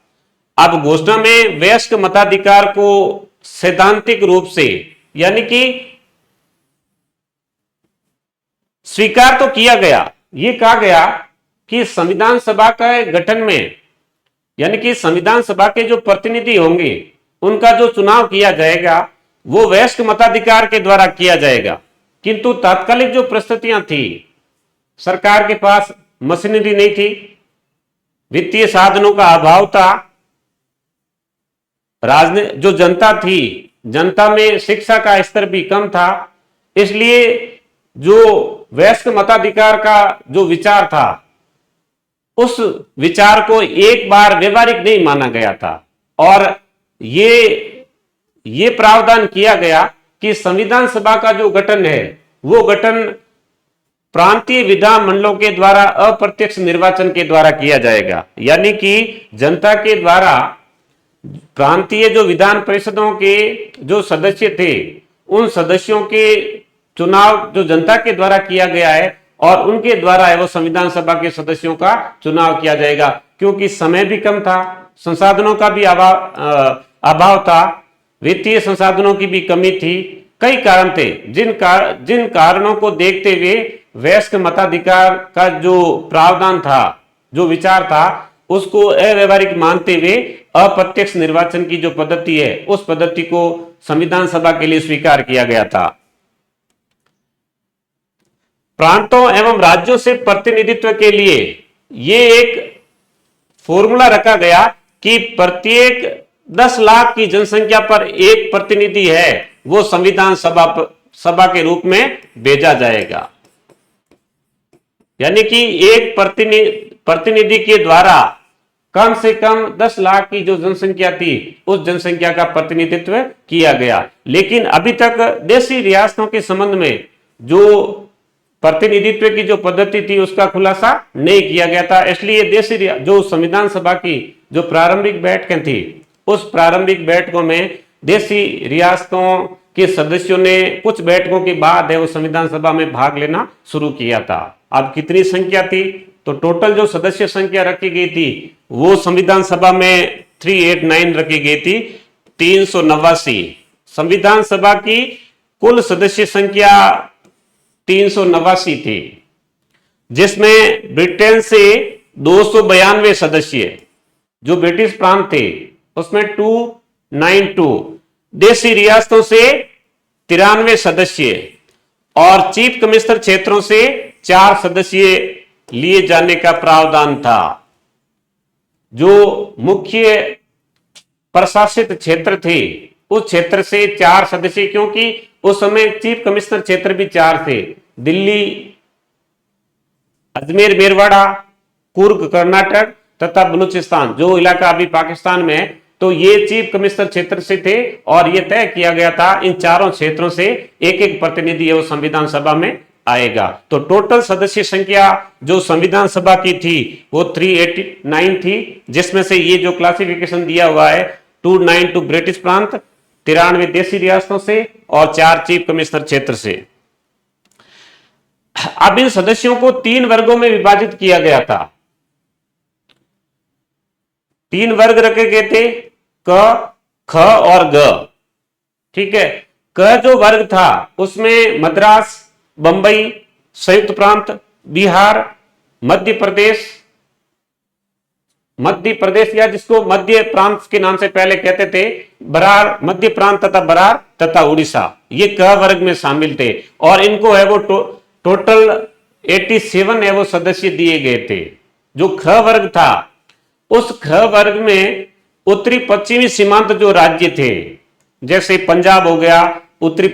अब घोषणा में वयस्क मताधिकार को सैद्धांतिक रूप से यानी कि स्वीकार तो किया गया। यह कहा गया कि संविधान सभा के गठन में यानी कि संविधान सभा के जो प्रतिनिधि होंगे उनका जो चुनाव किया जाएगा वो वयस्क मताधिकार के द्वारा किया जाएगा। किंतु तात्कालिक जो परिस्थितियां थी, सरकार के पास मशीनरी नहीं थी, वित्तीय साधनों का अभाव था, जो जनता थी, जनता में शिक्षा का स्तर भी कम था, इसलिए जो वयस्क मताधिकार का जो विचार था उस विचार को एक बार व्यवहारिक नहीं माना गया था। और ये प्रावधान किया गया कि संविधान सभा का जो गठन है वो गठन प्रांतीय विधान मंडलों के द्वारा अप्रत्यक्ष निर्वाचन के द्वारा किया जाएगा। यानी कि जनता के द्वारा प्रांतीय जो विधान परिषदों के जो सदस्य थे उन सदस्यों के चुनाव जो जनता के द्वारा किया गया है और उनके द्वारा है वो संविधान सभा के सदस्यों का चुनाव किया जाएगा। क्योंकि समय भी कम था, संसाधनों का भी अभाव था, वित्तीय संसाधनों की भी कमी थी, कई कारण थे जिन कारणों को देखते हुए वयस्क मताधिकार का जो प्रावधान था, जो विचार था, उसको अव्यवहारिक मानते हुए अप्रत्यक्ष निर्वाचन की जो पद्धति है उस पद्धति को संविधान सभा के लिए स्वीकार किया गया था। प्रांतों एवं राज्यों से प्रतिनिधित्व के लिए ये एक फॉर्मूला रखा गया कि प्रत्येक 10 लाख की जनसंख्या पर एक प्रतिनिधि है वो संविधान सभा के रूप में भेजा जाएगा। यानी कि एक प्रतिनिधि के द्वारा कम से कम 10 लाख की जो जनसंख्या थी उस जनसंख्या का प्रतिनिधित्व किया गया। लेकिन अभी तक देशी रियासतों के संबंध में जो प्रतिनिधित्व की जो पद्धति थी उसका खुलासा नहीं किया गया था। इसलिए देशी जो संविधान सभा की जो प्रारंभिक बैठकें थी उस प्रारंभिक बैठकों में देशी रियासतों के सदस्यों ने कुछ बैठकों के बाद है वो संविधान सभा में भाग लेना शुरू किया था। अब कितनी संख्या थी, तो टोटल जो सदस्य संख्या रखी गई थी वो संविधान सभा में 389 रखी गई थी, 389। संविधान सभा की कुल सदस्य संख्या 389 थी, जिसमें ब्रिटेन से 292 सदस्य, जो ब्रिटिश प्रांत थे उसमें 292, देशी रियासतों से 93 सदस्य और चीफ कमिश्नर क्षेत्रों से 4 सदस्य लिए जाने का प्रावधान था। जो मुख्य प्रशासित क्षेत्र थे उस क्षेत्र से 4 सदस्य, क्योंकि उस समय चीफ कमिश्नर क्षेत्र भी 4 थे, दिल्ली, अजमेर मेरवाड़ा, कुर्ग कर्नाटक तथा बलूचिस्तान, जो इलाका अभी पाकिस्तान में है, तो ये चीफ कमिश्नर क्षेत्र से थे और ये तय किया गया था इन चारों क्षेत्रों से एक एक प्रतिनिधि है वो संविधान सभा में आएगा। तो टोटल सदस्य संख्या जो संविधान सभा की थी वो 389 थी, जिसमें से ये जो क्लासिफिकेशन दिया हुआ है 292 ब्रिटिश प्रांत, 93 देशी रियासतों से और 4 चीफ कमिश्नर क्षेत्र से। अब इन सदस्यों को 3 वर्गों में विभाजित किया गया था। 3 वर्ग रखे गए थे, क, ख और ग। ठीक है, क जो वर्ग था उसमें मद्रास, बंबई, संयुक्त प्रांत, बिहार, मध्य प्रदेश या जिसको मध्य प्रांत के नाम से पहले कहते थे, बरार, मध्य प्रांत तथा बरार तथा उड़ीसा, ये क वर्ग में शामिल थे और इनको है वो टोटल 87 है वो सदस्य दिए गए थे। जो ख वर्ग था उस ख वर्ग में उत्तरी पश्चिमी सीमांत जो राज्य थे, जैसे पंजाब हो गया, उत्तरी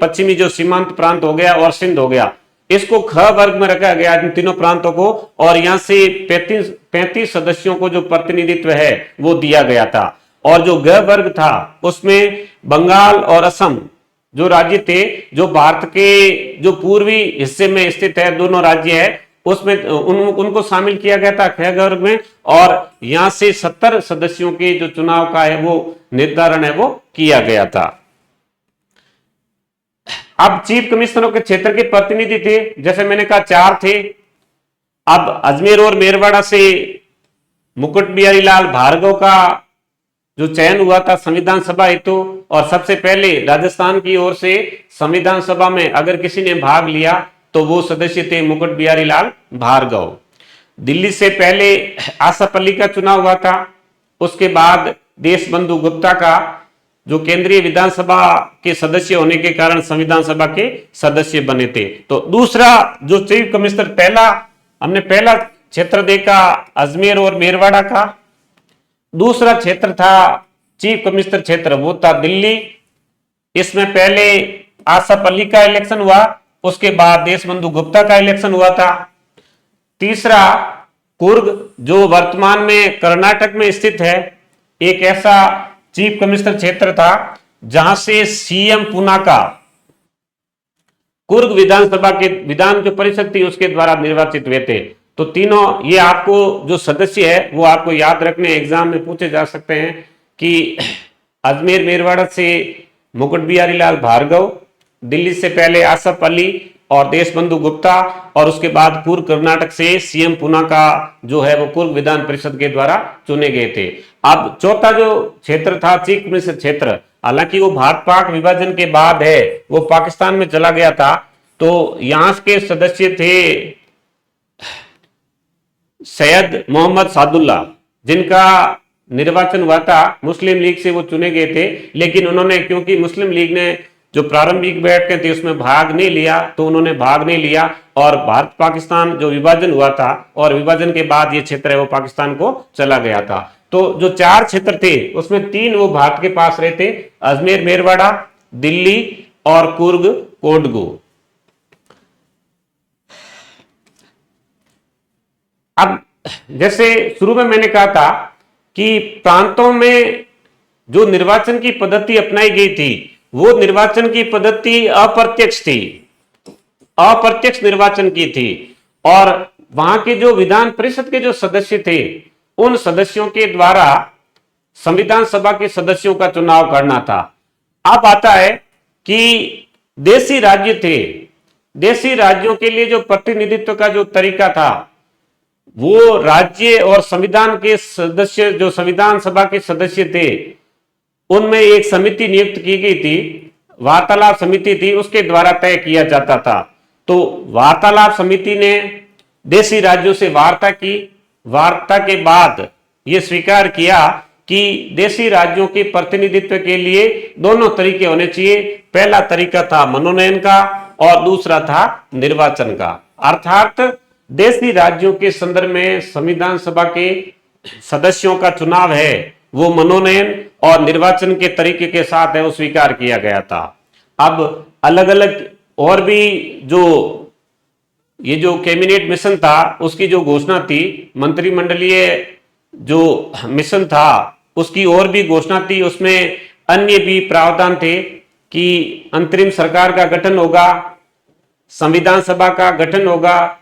पश्चिमी जो सीमांत प्रांत हो गया और सिंध हो गया, इसको ख वर्ग में रखा गया इन तीनों प्रांतों को, और यहां से 35 सदस्यों को जो प्रतिनिधित्व है वो दिया गया था। और जो ग वर्ग था उसमें बंगाल और असम जो राज्य थे, जो भारत के जो पूर्वी हिस्से में स्थित है दोनों राज्य है, उसमें उनको शामिल किया गया था ख वर्ग में, और यहां से 70 सदस्यों के जो चुनाव का है वो निर्धारण है वो किया गया था। अब चीफ कमिश्नरों के क्षेत्र के प्रतिनिधि थे, जैसे मैंने कहा 4 थे। अब अजमेर और मेरवाड़ा से मुकुट बिहारी लाल भार्गव का जो चयन हुआ था संविधान सभा हेतु, और सबसे पहले राजस्थान की ओर से संविधान सभा में अगर किसी ने भाग लिया तो वो सदस्य थे मुकुट बिहारी लाल भार्गव। दिल्ली से पहले आसफ अली का चुनाव हुआ था, उसके बाद देशबंधु गुप्ता का जो केंद्रीय विधानसभा के सदस्य होने के कारण संविधान सभा के सदस्य बने थे। तो दूसरा जो चीफ कमिश्नर, हमने पहला क्षेत्र देखा अजमेर और मेरवाड़ा का, दूसरा क्षेत्र था चीफ कमिश्नर क्षेत्र वो था दिल्ली। इसमें पहले आसफ अली का इलेक्शन हुआ, उसके बाद देशबंधु गुप्ता का इलेक्शन हुआ था। तीसरा कुर्ग जो वर्तमान में कर्नाटक में स्थित है, एक ऐसा चीफ कमिश्नर क्षेत्र था जहां से सीएम पुना का कुर्ग विधानसभा के विधान जो परिषद थी उसके द्वारा निर्वाचित हुए थे। तो तीनों ये आपको जो सदस्य है वो आपको याद रखने एग्जाम में पूछे जा सकते हैं कि अजमेर मेरवाड़ा से मुकुट बिहारी लाल भार्गव, दिल्ली से पहले आसफ अली और देशबंधु गुप्ता, और उसके बाद कुर्ग कर्नाटक से सीएम पुना का जो है वो कुर्ग विधान परिषद के द्वारा चुने गए थे। अब चौथा जो क्षेत्र था चीफ कमिश्नर क्षेत्र, हालांकि वो भारत पाक विभाजन के बाद है वो पाकिस्तान में चला गया था, तो यहां के सदस्य थे सैयद मोहम्मद सादुल्ला, जिनका निर्वाचन हुआ था मुस्लिम लीग से वो चुने गए थे, लेकिन उन्होंने क्योंकि मुस्लिम लीग ने जो प्रारंभिक बैठकें थी उसमें भाग नहीं लिया, तो उन्होंने भाग नहीं लिया और भारत पाकिस्तान जो विभाजन हुआ था और विभाजन के बाद ये क्षेत्र है वो पाकिस्तान को चला गया था। तो जो 4 क्षेत्र थे उसमें 3 वो भारत के पास रहे थे, अजमेर मेरवाड़ा, दिल्ली और कुर्ग कोडगू। अब जैसे शुरू में मैंने कहा था कि प्रांतों में जो निर्वाचन की पद्धति अपनाई गई थी वो निर्वाचन की पद्धति अप्रत्यक्ष थी, अप्रत्यक्ष निर्वाचन की थी। और वहां के जो विधान परिषद के जो सदस्य थे उन सदस्यों के द्वारा संविधान सभा के सदस्यों का चुनाव करना था। अब आता है कि देशी राज्य थे, देशी राज्यों के लिए जो प्रतिनिधित्व का जो तरीका था वो राज्य और संविधान के सदस्य जो संविधान सभा के सदस्य थे उनमें एक समिति नियुक्त की गई थी, वार्तालाप समिति थी, उसके द्वारा तय किया जाता था। तो वार्तालाप समिति ने देशी राज्यों से वार्ता की, वार्ता के बाद यह स्वीकार किया कि देशी राज्यों के प्रतिनिधित्व के लिए दोनों तरीके होने चाहिए। पहला तरीका था मनोनयन का और दूसरा था निर्वाचन का। अर्थात देशी राज्यों के संदर्भ में संविधान सभा के सदस्यों का चुनाव है वो मनोनयन और निर्वाचन के तरीके के साथ है वो स्वीकार किया गया था। अब अलग अलग और भी जो ये जो कैबिनेट मिशन था उसकी जो घोषणा थी, मंत्रिमंडलीय जो मिशन था उसकी और भी घोषणा थी, उसमें अन्य भी प्रावधान थे कि अंतरिम सरकार का गठन होगा, संविधान सभा का गठन होगा,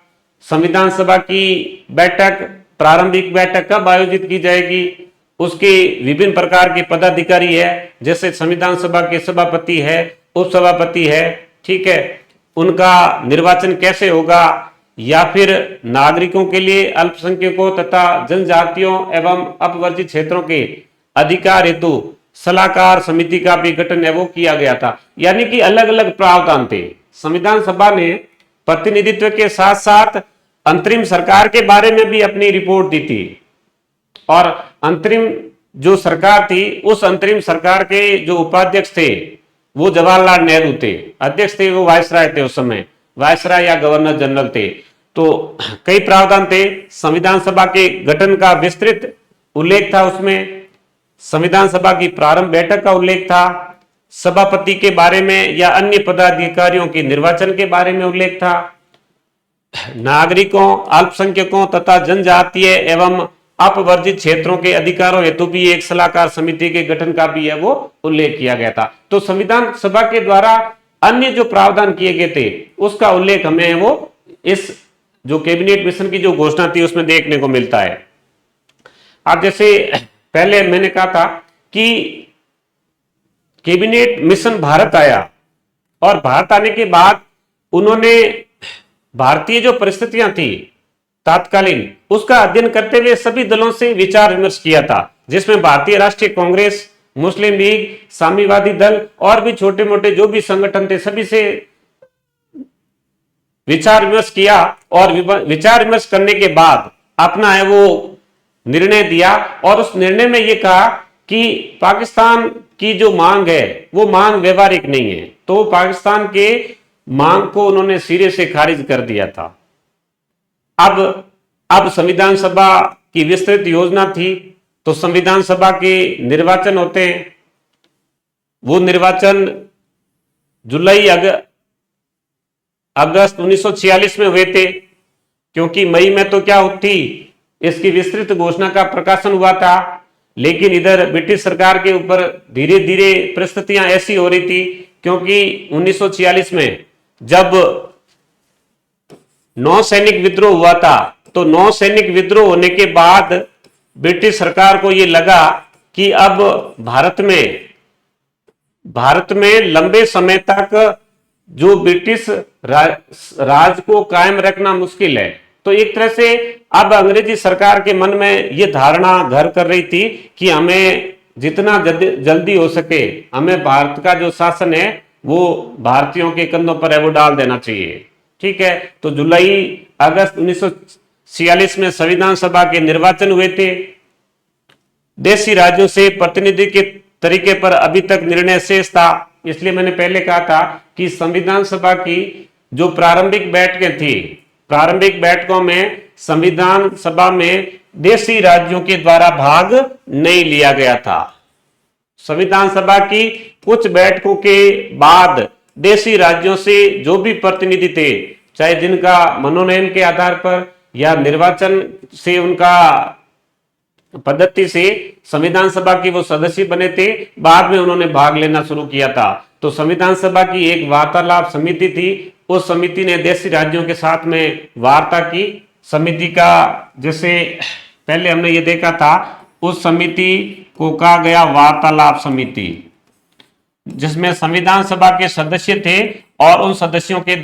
संविधान सभा की बैठक प्रारंभिक बैठक कब आयोजित की जाएगी, उसके विभिन्न प्रकार के पदाधिकारी है जैसे संविधान सभा के सभापति है, उपसभापति है, ठीक है, उनका निर्वाचन कैसे होगा, या फिर नागरिकों के लिए अल्पसंख्यकों तथा जनजातियों एवं अपवर्जित क्षेत्रों के अधिकार हेतु सलाहकार समिति का भी गठन है वो किया गया था। यानी कि अलग अलग प्रावधान थे। संविधान सभा ने प्रतिनिधित्व के साथ साथ अंतरिम सरकार के बारे में भी अपनी रिपोर्ट दी थी और अंतरिम जो सरकार थी उस अंतरिम सरकार के जो उपाध्यक्ष थे वो जवाहरलाल नेहरू थे, अध्यक्ष थे वो वायसराय थे, उस समय वायसराय या गवर्नर जनरल थे। तो कई प्रावधान थे। संविधान सभा के गठन का विस्तृत उल्लेख था, उसमें संविधान सभा की प्रारंभ बैठक का उल्लेख था, सभापति के बारे में या अन्य पदाधिकारियों के निर्वाचन के बारे में उल्लेख था, नागरिकों अल्पसंख्यकों तथा जनजातीय एवं अपवर्जित क्षेत्रों के अधिकारों हेतु भी एक सलाहकार समिति के गठन का भी है वो उल्लेख किया गया था। तो संविधान सभा के द्वारा अन्य जो प्रावधान किए गए थे उसका उल्लेख हमें वो इस जो कैबिनेट मिशन की जो घोषणा थी उसमें देखने को मिलता है। अब जैसे पहले मैंने कहा था कि कैबिनेट मिशन भारत आया और भारत आने के बाद उन्होंने भारतीय जो परिस्थितियां थी तात्कालीन उसका अध्ययन करते हुए सभी दलों से विचार विमर्श किया था, जिसमें भारतीय राष्ट्रीय कांग्रेस, मुस्लिम लीग, साम्यवादी दल और भी छोटे मोटे जो भी संगठन थे सभी से विचार विमर्श किया और विचार विमर्श करने के बाद अपना है वो निर्णय दिया और उस निर्णय में यह कहा कि पाकिस्तान की जो मांग है वो मांग व्यवहारिक नहीं है। तो पाकिस्तान के मांग को उन्होंने सिरे से खारिज कर दिया था। अब संविधान सभा की विस्तृत योजना थी। तो संविधान सभा के निर्वाचन होते हैं, वो निर्वाचन जुलाई अगस्त 1946 में हुए थे, क्योंकि मई में तो क्या होती इसकी विस्तृत घोषणा का प्रकाशन हुआ था, लेकिन इधर ब्रिटिश सरकार के ऊपर धीरे धीरे परिस्थितियां ऐसी हो रही थी, क्योंकि 1946 में जब नौ सैनिक विद्रोह हुआ था, तो नौ सैनिक विद्रोह होने के बाद ब्रिटिश सरकार को यह लगा कि अब भारत में लंबे समय तक जो ब्रिटिश राज को कायम रखना मुश्किल है। तो एक तरह से अब अंग्रेजी सरकार के मन में यह धारणा घर कर रही थी कि हमें जितना जल्दी हो सके हमें भारत का जो शासन है वो भारतीयों के कंधों पर है वो डाल देना चाहिए। ठीक है, तो जुलाई अगस्त 1946 में संविधान सभा के निर्वाचन हुए थे। देशी राज्यों से प्रतिनिधि के तरीके पर अभी तक निर्णय शेष था, इसलिए मैंने पहले कहा था कि संविधान सभा की जो प्रारंभिक बैठकें थी, प्रारंभिक बैठकों में संविधान सभा में देशी राज्यों के द्वारा भाग नहीं लिया गया था। संविधान सभा की कुछ बैठकों के बाद देशी राज्यों से जो भी प्रतिनिधि थे, चाहे जिनका मनोनयन के आधार पर या निर्वाचन से उनका पद्धति से संविधान सभा के वो सदस्य बने थे, बाद में उन्होंने भाग लेना शुरू किया था। तो संविधान सभा की एक वार्तालाप समिति थी, उस समिति ने देशी राज्यों के साथ में वार्ता की। समिति का जैसे पहले हमने ये देखा था, उस समिति को कहा गया वार्तालाप समिति, जिसमें संविधान सभा के सदस्य थे और उन सदस्यों के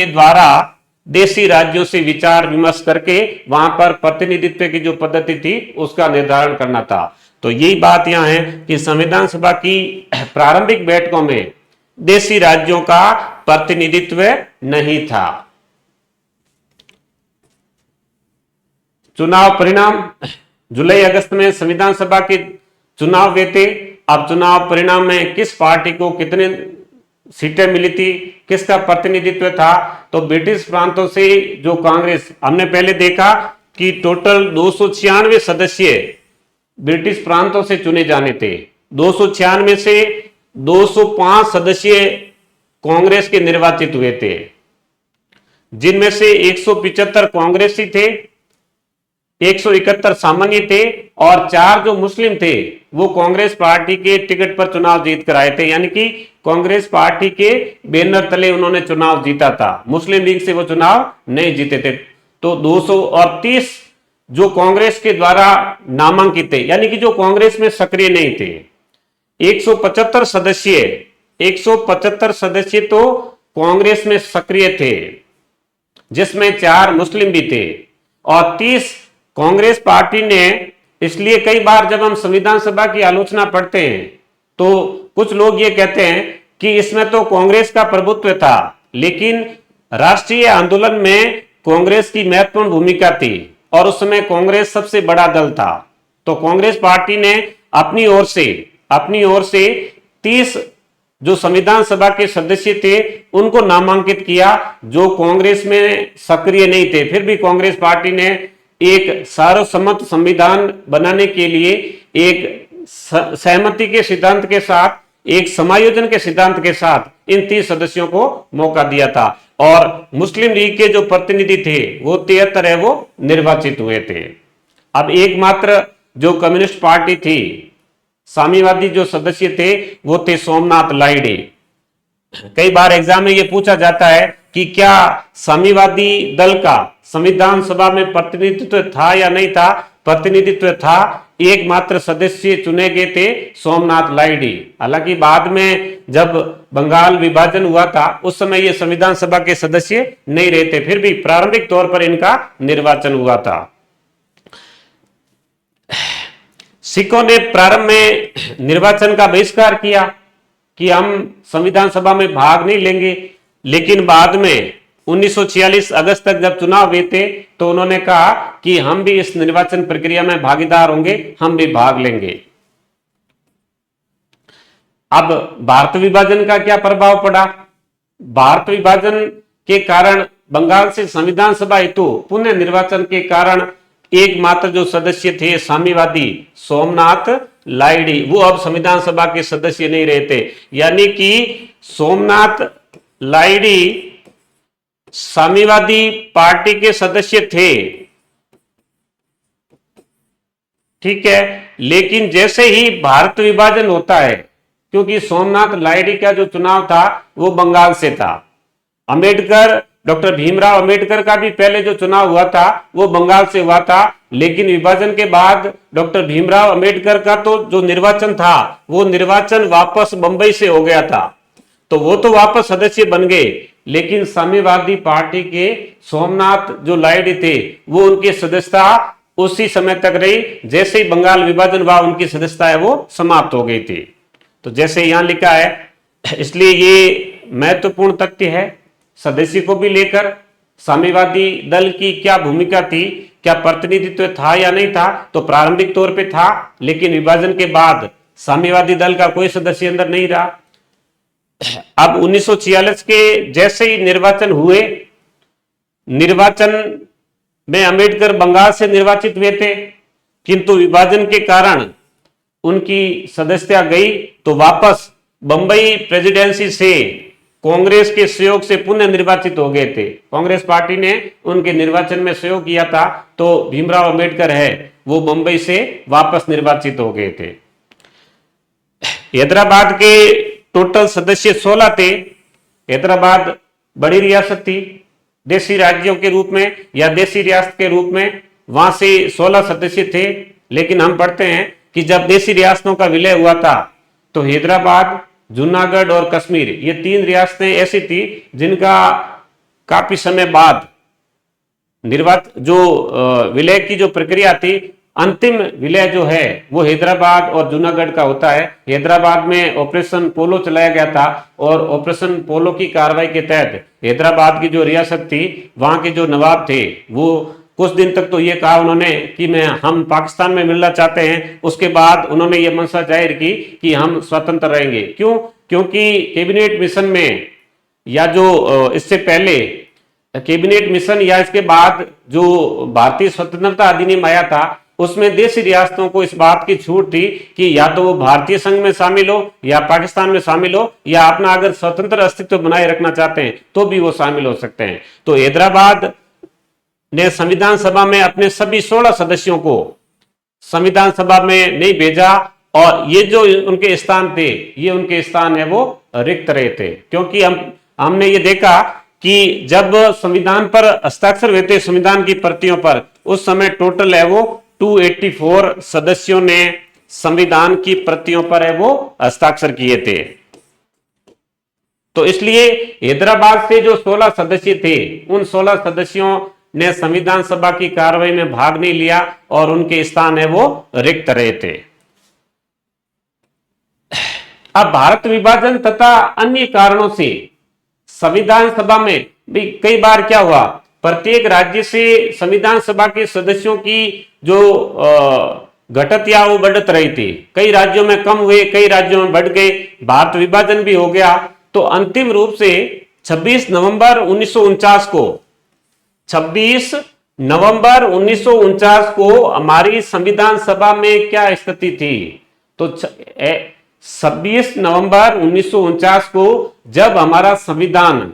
द्वारा देशी राज्यों से विचार विमर्श करके वहां पर प्रतिनिधित्व की जो पद्धति थी उसका निर्धारण करना था। तो यही बात यहां है कि संविधान सभा की प्रारंभिक बैठकों में देशी राज्यों का प्रतिनिधित्व नहीं था। चुनाव परिणाम, जुलाई अगस्त में संविधान सभा के चुनाव हुए थे। अब चुनाव परिणाम में किस पार्टी को कितने सीटें मिली थी, किसका प्रतिनिधित्व था, तो ब्रिटिश प्रांतों से जो कांग्रेस, हमने पहले देखा कि टोटल 296 सदस्य ब्रिटिश प्रांतों से चुने जाने थे। 296 से 205 सदस्य कांग्रेस के निर्वाचित हुए थे, जिनमें से 175 कांग्रेसी थे, 171 सामान्य थे और 4 जो मुस्लिम थे वो कांग्रेस पार्टी के टिकट पर चुनाव जीत कर आए थे। यानी कि कांग्रेस पार्टी के बैनर तले उन्होंने चुनाव जीता था, मुस्लिम लीग से वो चुनाव नहीं जीते थे। तो 230 जो कांग्रेस के द्वारा नामांकित थे, यानी कि जो कांग्रेस में सक्रिय नहीं थे। 175 सदस्य तो कांग्रेस में सक्रिय थे, जिसमें 4 मुस्लिम भी थे और 30 कांग्रेस पार्टी ने। इसलिए कई बार जब हम संविधान सभा की आलोचना पढ़ते हैं तो कुछ लोग ये कहते हैं कि इसमें तो कांग्रेस का प्रभुत्व था, लेकिन राष्ट्रीय आंदोलन में कांग्रेस की महत्वपूर्ण भूमिका थी और उस समय कांग्रेस सबसे बड़ा दल था। तो कांग्रेस पार्टी ने अपनी ओर से 30 जो संविधान सभा के सदस्य थे उनको नामांकित किया, जो कांग्रेस में सक्रिय नहीं थे। फिर भी कांग्रेस पार्टी ने एक सर्वसम्मत संविधान बनाने के लिए एक सहमति के सिद्धांत के साथ, एक समायोजन के सिद्धांत के साथ इन 30 सदस्यों को मौका दिया था और मुस्लिम लीग के जो प्रतिनिधि थे वो 73 है वो निर्वाचित हुए थे। अब एकमात्र जो कम्युनिस्ट पार्टी थी, साम्यवादी जो सदस्य थे वो थे सोमनाथ लाहिड़ी। कई बार एग्जाम में ये पूछा जाता है कि क्या साम्यवादी दल का संविधान सभा में प्रतिनिधित्व था या नहीं था। प्रतिनिधित्व था, एकमात्र सदस्य चुने गए थे सोमनाथ लाहिड़ी। हालांकि बाद में जब बंगाल विभाजन हुआ था उस समय ये संविधान सभा के सदस्य नहीं रहे थे, फिर भी प्रारंभिक तौर पर इनका निर्वाचन हुआ था। सिखों ने प्रारंभ में निर्वाचन का बहिष्कार किया कि हम संविधान सभा में भाग नहीं लेंगे, लेकिन बाद में 1946 अगस्त तक जब चुनाव हुए थे तो उन्होंने कहा कि हम भी इस निर्वाचन प्रक्रिया में भागीदार होंगे, हम भी भाग लेंगे। अब भारत विभाजन का क्या प्रभाव पड़ा। भारत विभाजन के कारण बंगाल से संविधान सभा हेतु पुनः निर्वाचन के कारण एकमात्र जो सदस्य थे साम्यवादी सोमनाथ लाहिड़ी, वो अब संविधान सभा के सदस्य नहीं रहे थे। यानी कि सोमनाथ लाहिड़ी साम्यवादी पार्टी के सदस्य थे, ठीक है, लेकिन जैसे ही भारत विभाजन होता है, क्योंकि सोमनाथ लाहिड़ी का जो चुनाव था वो बंगाल से था, अंबेडकर, डॉक्टर भीमराव अंबेडकर का भी पहले जो चुनाव हुआ था वो बंगाल से हुआ था, लेकिन विभाजन के बाद डॉक्टर भीमराव अंबेडकर का तो जो निर्वाचन था वो निर्वाचन वापस बंबई से हो गया था, तो वो तो वापस सदस्य बन गए, लेकिन साम्यवादी पार्टी के सोमनाथ जो लाहिड़ी थे वो उनकी सदस्यता उसी समय तक रही, जैसे ही बंगाल विभाजन हुआ उनकी सदस्यता है वो समाप्त हो गई थी। तो जैसे यहां लिखा है, इसलिए ये महत्वपूर्ण तथ्य है। सदस्य को भी लेकर साम्यवादी दल की क्या भूमिका थी, क्या प्रतिनिधित्व था या नहीं था, तो प्रारंभिक तौर पे था, लेकिन विभाजन के बाद साम्यवादी दल का कोई सदस्य अंदर नहीं रहा। अब 1946 के जैसे ही निर्वाचन हुए, निर्वाचन में अंबेडकर बंगाल से निर्वाचित हुए थे, किंतु विभाजन के कारण उनकी सदस्यता गई, तो वापस बंबई प्रेसिडेंसी से कांग्रेस के सहयोग से पुनः निर्वाचित हो गए थे। कांग्रेस पार्टी ने उनके निर्वाचन में सहयोग किया था, तो भीमराव अंबेडकर है वो मुंबई से वापस निर्वाचित हो गए थे। हैदराबाद के टोटल सदस्य 16 थे। हैदराबाद बड़ी रियासत थी, देसी राज्यों के रूप में या देसी रियासत के रूप में, वहां से 16 सदस्य थे। लेकिन हम पढ़ते हैं कि जब देसी रियासतों का विलय हुआ था तो हैदराबाद, जूनागढ़ और कश्मीर, ये 3 रियासतें ऐसी थी जिनका काफी समय बाद विलय की जो प्रक्रिया थी, अंतिम विलय जो है वो हैदराबाद और जूनागढ़ का होता है। हैदराबाद में ऑपरेशन पोलो चलाया गया था और ऑपरेशन पोलो की कार्रवाई के तहत हैदराबाद की जो रियासत थी, वहां के जो नवाब थे, वो कुछ दिन तक तो ये कहा उन्होंने कि हम पाकिस्तान में मिलना चाहते हैं। उसके बाद उन्होंने ये मंशा जाहिर की कि हम स्वतंत्र रहेंगे। क्यों? क्योंकि कैबिनेट मिशन में या जो इससे पहले कैबिनेट मिशन या इसके बाद जो भारतीय स्वतंत्रता अधिनियम आया था, उसमें देशी रियासतों को इस बात की छूट थी कि या तो वो भारतीय संघ में शामिल हो या पाकिस्तान में शामिल हो, या अपना अगर स्वतंत्र अस्तित्व बनाए रखना चाहते हैं तो भी वो शामिल हो सकते हैं। तो हैदराबाद ने संविधान सभा में अपने सभी 16 सदस्यों को संविधान सभा में नहीं भेजा, और ये जो उनके स्थान थे, ये उनके स्थान है वो रिक्त रहे थे। क्योंकि हमने ये देखा कि जब संविधान पर हस्ताक्षर हुए थे, संविधान की प्रतियों पर, उस समय टोटल है वो 284 सदस्यों ने संविधान की प्रतियों पर है वो हस्ताक्षर किए थे। तो इसलिए हैदराबाद से जो 16 सदस्य थे, उन 16 सदस्यों ने संविधान सभा की कार्रवाई में भाग नहीं लिया और उनके स्थान है वो रिक्त रहे थे। अब भारत विभाजन तथा अन्य कारणों से संविधान सभा में भी कई बार क्या हुआ, प्रत्येक राज्य से संविधान सभा के सदस्यों की जो घटत या वो बढ़त रही थी। कई राज्यों में कम हुए, कई राज्यों में बढ़ गए, भारत विभाजन भी हो गया। तो अंतिम रूप से 26 नवंबर 1949 को हमारी संविधान सभा में क्या स्थिति थी? तो 26 नवंबर 1949 को जब हमारा संविधान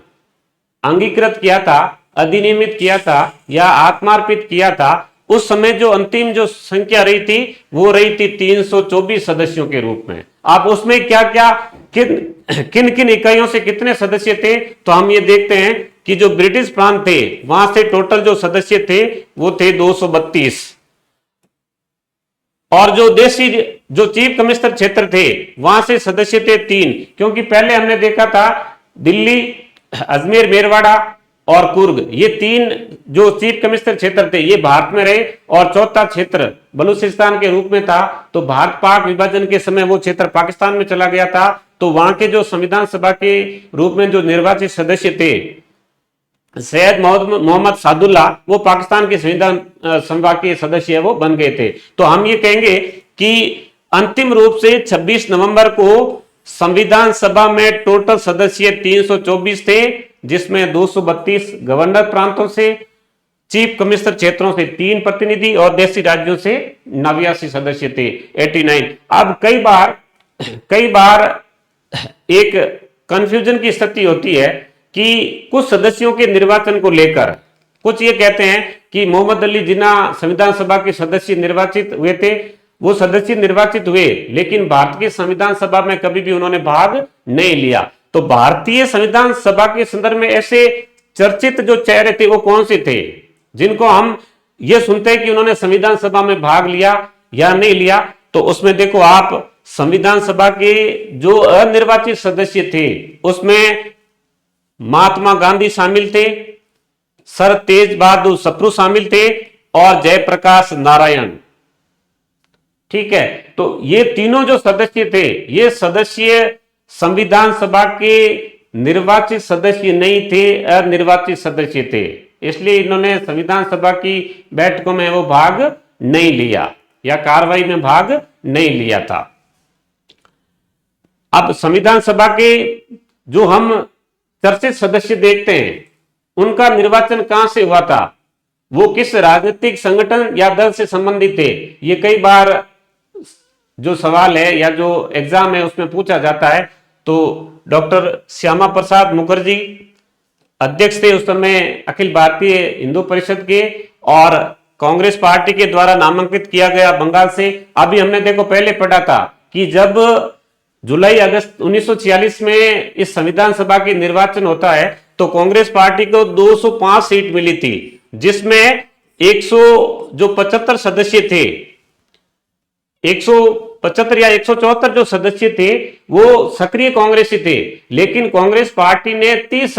अंगीकृत किया था, अधिनियमित किया था या आत्मार्पित किया था, उस समय जो अंतिम जो संख्या रही थी वो रही थी 324 सदस्यों के रूप में। आप उसमें क्या क्या किन किन इकाइयों से कितने सदस्य थे, तो हम ये देखते हैं कि जो ब्रिटिश प्रांत थे वहां से टोटल जो सदस्य थे वो थे 232, और जो देशी जो चीफ कमिश्नर क्षेत्र थे वहां से सदस्य थे 3। क्योंकि पहले हमने देखा था दिल्ली, अजमेर, मेरवाड़ा और कुर्ग, ये 3 जो चीफ कमिश्नर क्षेत्र थे ये भारत में रहे, और चौथा क्षेत्र बलूचिस्तान के रूप में था। तो भारत पाक विभाजन के समय वो क्षेत्र पाकिस्तान में चला गया था। तो वहां के जो संविधान सभा के रूप में जो निर्वाचित सदस्य थे, सैयद मोहम्मद सादुल्ला, वो पाकिस्तान के संविधान सभा के सदस्य वो बन गए थे। तो हम ये कहेंगे कि अंतिम रूप से 26 नवंबर को संविधान सभा में टोटल सदस्य 324 थे, जिसमें 232 गवर्नर प्रांतों से, चीफ कमिश्नर क्षेत्रों से 3 प्रतिनिधि और देशी राज्यों से 89 सदस्य थे, 89। अब कई बार एक कंफ्यूजन की स्थिति होती है कि कुछ सदस्यों के निर्वाचन को लेकर कुछ ये कहते हैं कि मोहम्मद अली जिन्ना संविधान सभा के सदस्य निर्वाचित हुए थे, वो सदस्य निर्वाचित हुए लेकिन भारत की संविधान सभा में कभी भी उन्होंने भाग नहीं लिया। तो भारतीय संविधान सभा के संदर्भ में ऐसे चर्चित जो चेहरे थे वो कौन से थे जिनको हम ये सुनते हैं कि उन्होंने संविधान सभा में भाग लिया या नहीं लिया? तो उसमें देखो आप, संविधान सभा के जो अनिर्वाचित सदस्य थे उसमें महात्मा गांधी शामिल थे, सर तेज बहादुर सप्रू शामिल थे और जयप्रकाश नारायण। ठीक है, तो ये तीनों जो सदस्य थे, ये सदस्य संविधान सभा के निर्वाचित सदस्य नहीं थे, अनिर्वाचित सदस्य थे, इसलिए इन्होंने संविधान सभा की बैठकों में वो भाग नहीं लिया या कार्रवाई में भाग नहीं लिया था। अब संविधान सभा के जो हम चर्चित सदस्य देखते हैं, उनका निर्वाचन कहां से हुआ था, वो किस राजनीतिक संगठन या दल से संबंधित थे? ये कई बार जो सवाल है या जो एग्जाम है उसमें पूछा जाता है। तो डॉक्टर श्यामा प्रसाद मुखर्जी अध्यक्ष थे उस समय अखिल भारतीय हिंदू परिषद के, और कांग्रेस पार्टी के द्वारा नामांकित किया गया बंगाल से। अभी हमने देखो पहले पढ़ा था कि जब जुलाई अगस्त 1946 में इस संविधान सभा की निर्वाचन होता है तो कांग्रेस पार्टी को 205 सीट मिली थी, जिसमें 100 जो 75 सदस्य थे, 175 या 174 जो सदस्य थे वो सक्रिय कांग्रेसी थे। लेकिन कांग्रेस पार्टी ने 30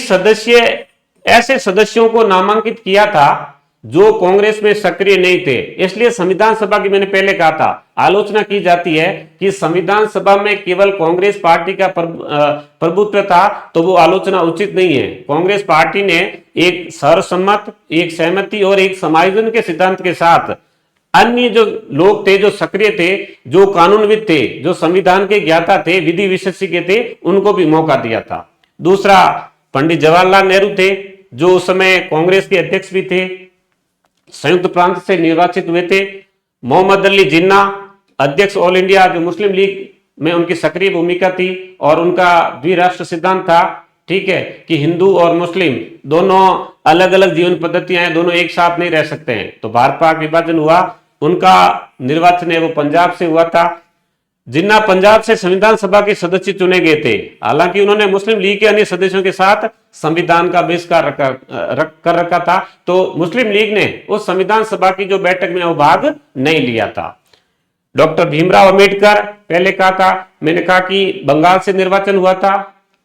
सदस्य ऐसे सदस्यों को नामांकित किया था जो कांग्रेस में सक्रिय नहीं थे। इसलिए संविधान सभा की मैंने पहले कहा था, आलोचना की जाती है कि संविधान सभा में केवल कांग्रेस पार्टी का प्रभुत्व था, तो वो आलोचना उचित नहीं है। कांग्रेस पार्टी ने एक सर्वसम्मत, एक सहमति और एक समायोजन के सिद्धांत के साथ अन्य जो लोग थे, जो सक्रिय थे, जो कानूनविद थे, जो संविधान के ज्ञाता थे, विधि विशेषज्ञ थे, उनको भी मौका दिया था। दूसरा, पंडित जवाहरलाल नेहरू थे, जो उस समय कांग्रेस के अध्यक्ष भी थे, संयुक्त प्रांत से निर्वाचित हुए थे। मोहम्मद अली जिन्ना, अध्यक्ष ऑल इंडिया, जो मुस्लिम लीग में उनकी सक्रिय भूमिका थी और उनका द्विराष्ट्र सिद्धांत था, ठीक है, कि हिंदू और मुस्लिम दोनों अलग अलग जीवन पद्धतियां हैं, दोनों एक साथ नहीं रह सकते हैं। तो भारत पाक विभाजन हुआ, उनका निर्वाचन है वो पंजाब से हुआ था। जिन्ना पंजाब से संविधान सभा के सदस्य चुने गए थे, हालांकि उन्होंने मुस्लिम लीग के अन्य सदस्यों के साथ संविधान का बहिष्कार कर रखा था, तो मुस्लिम लीग ने उस संविधान सभा की जो बैठक में वो भाग नहीं लिया था। डॉक्टर भीमराव अंबेडकर, पहले कहा था, मैंने कहा कि बंगाल से निर्वाचन हुआ था,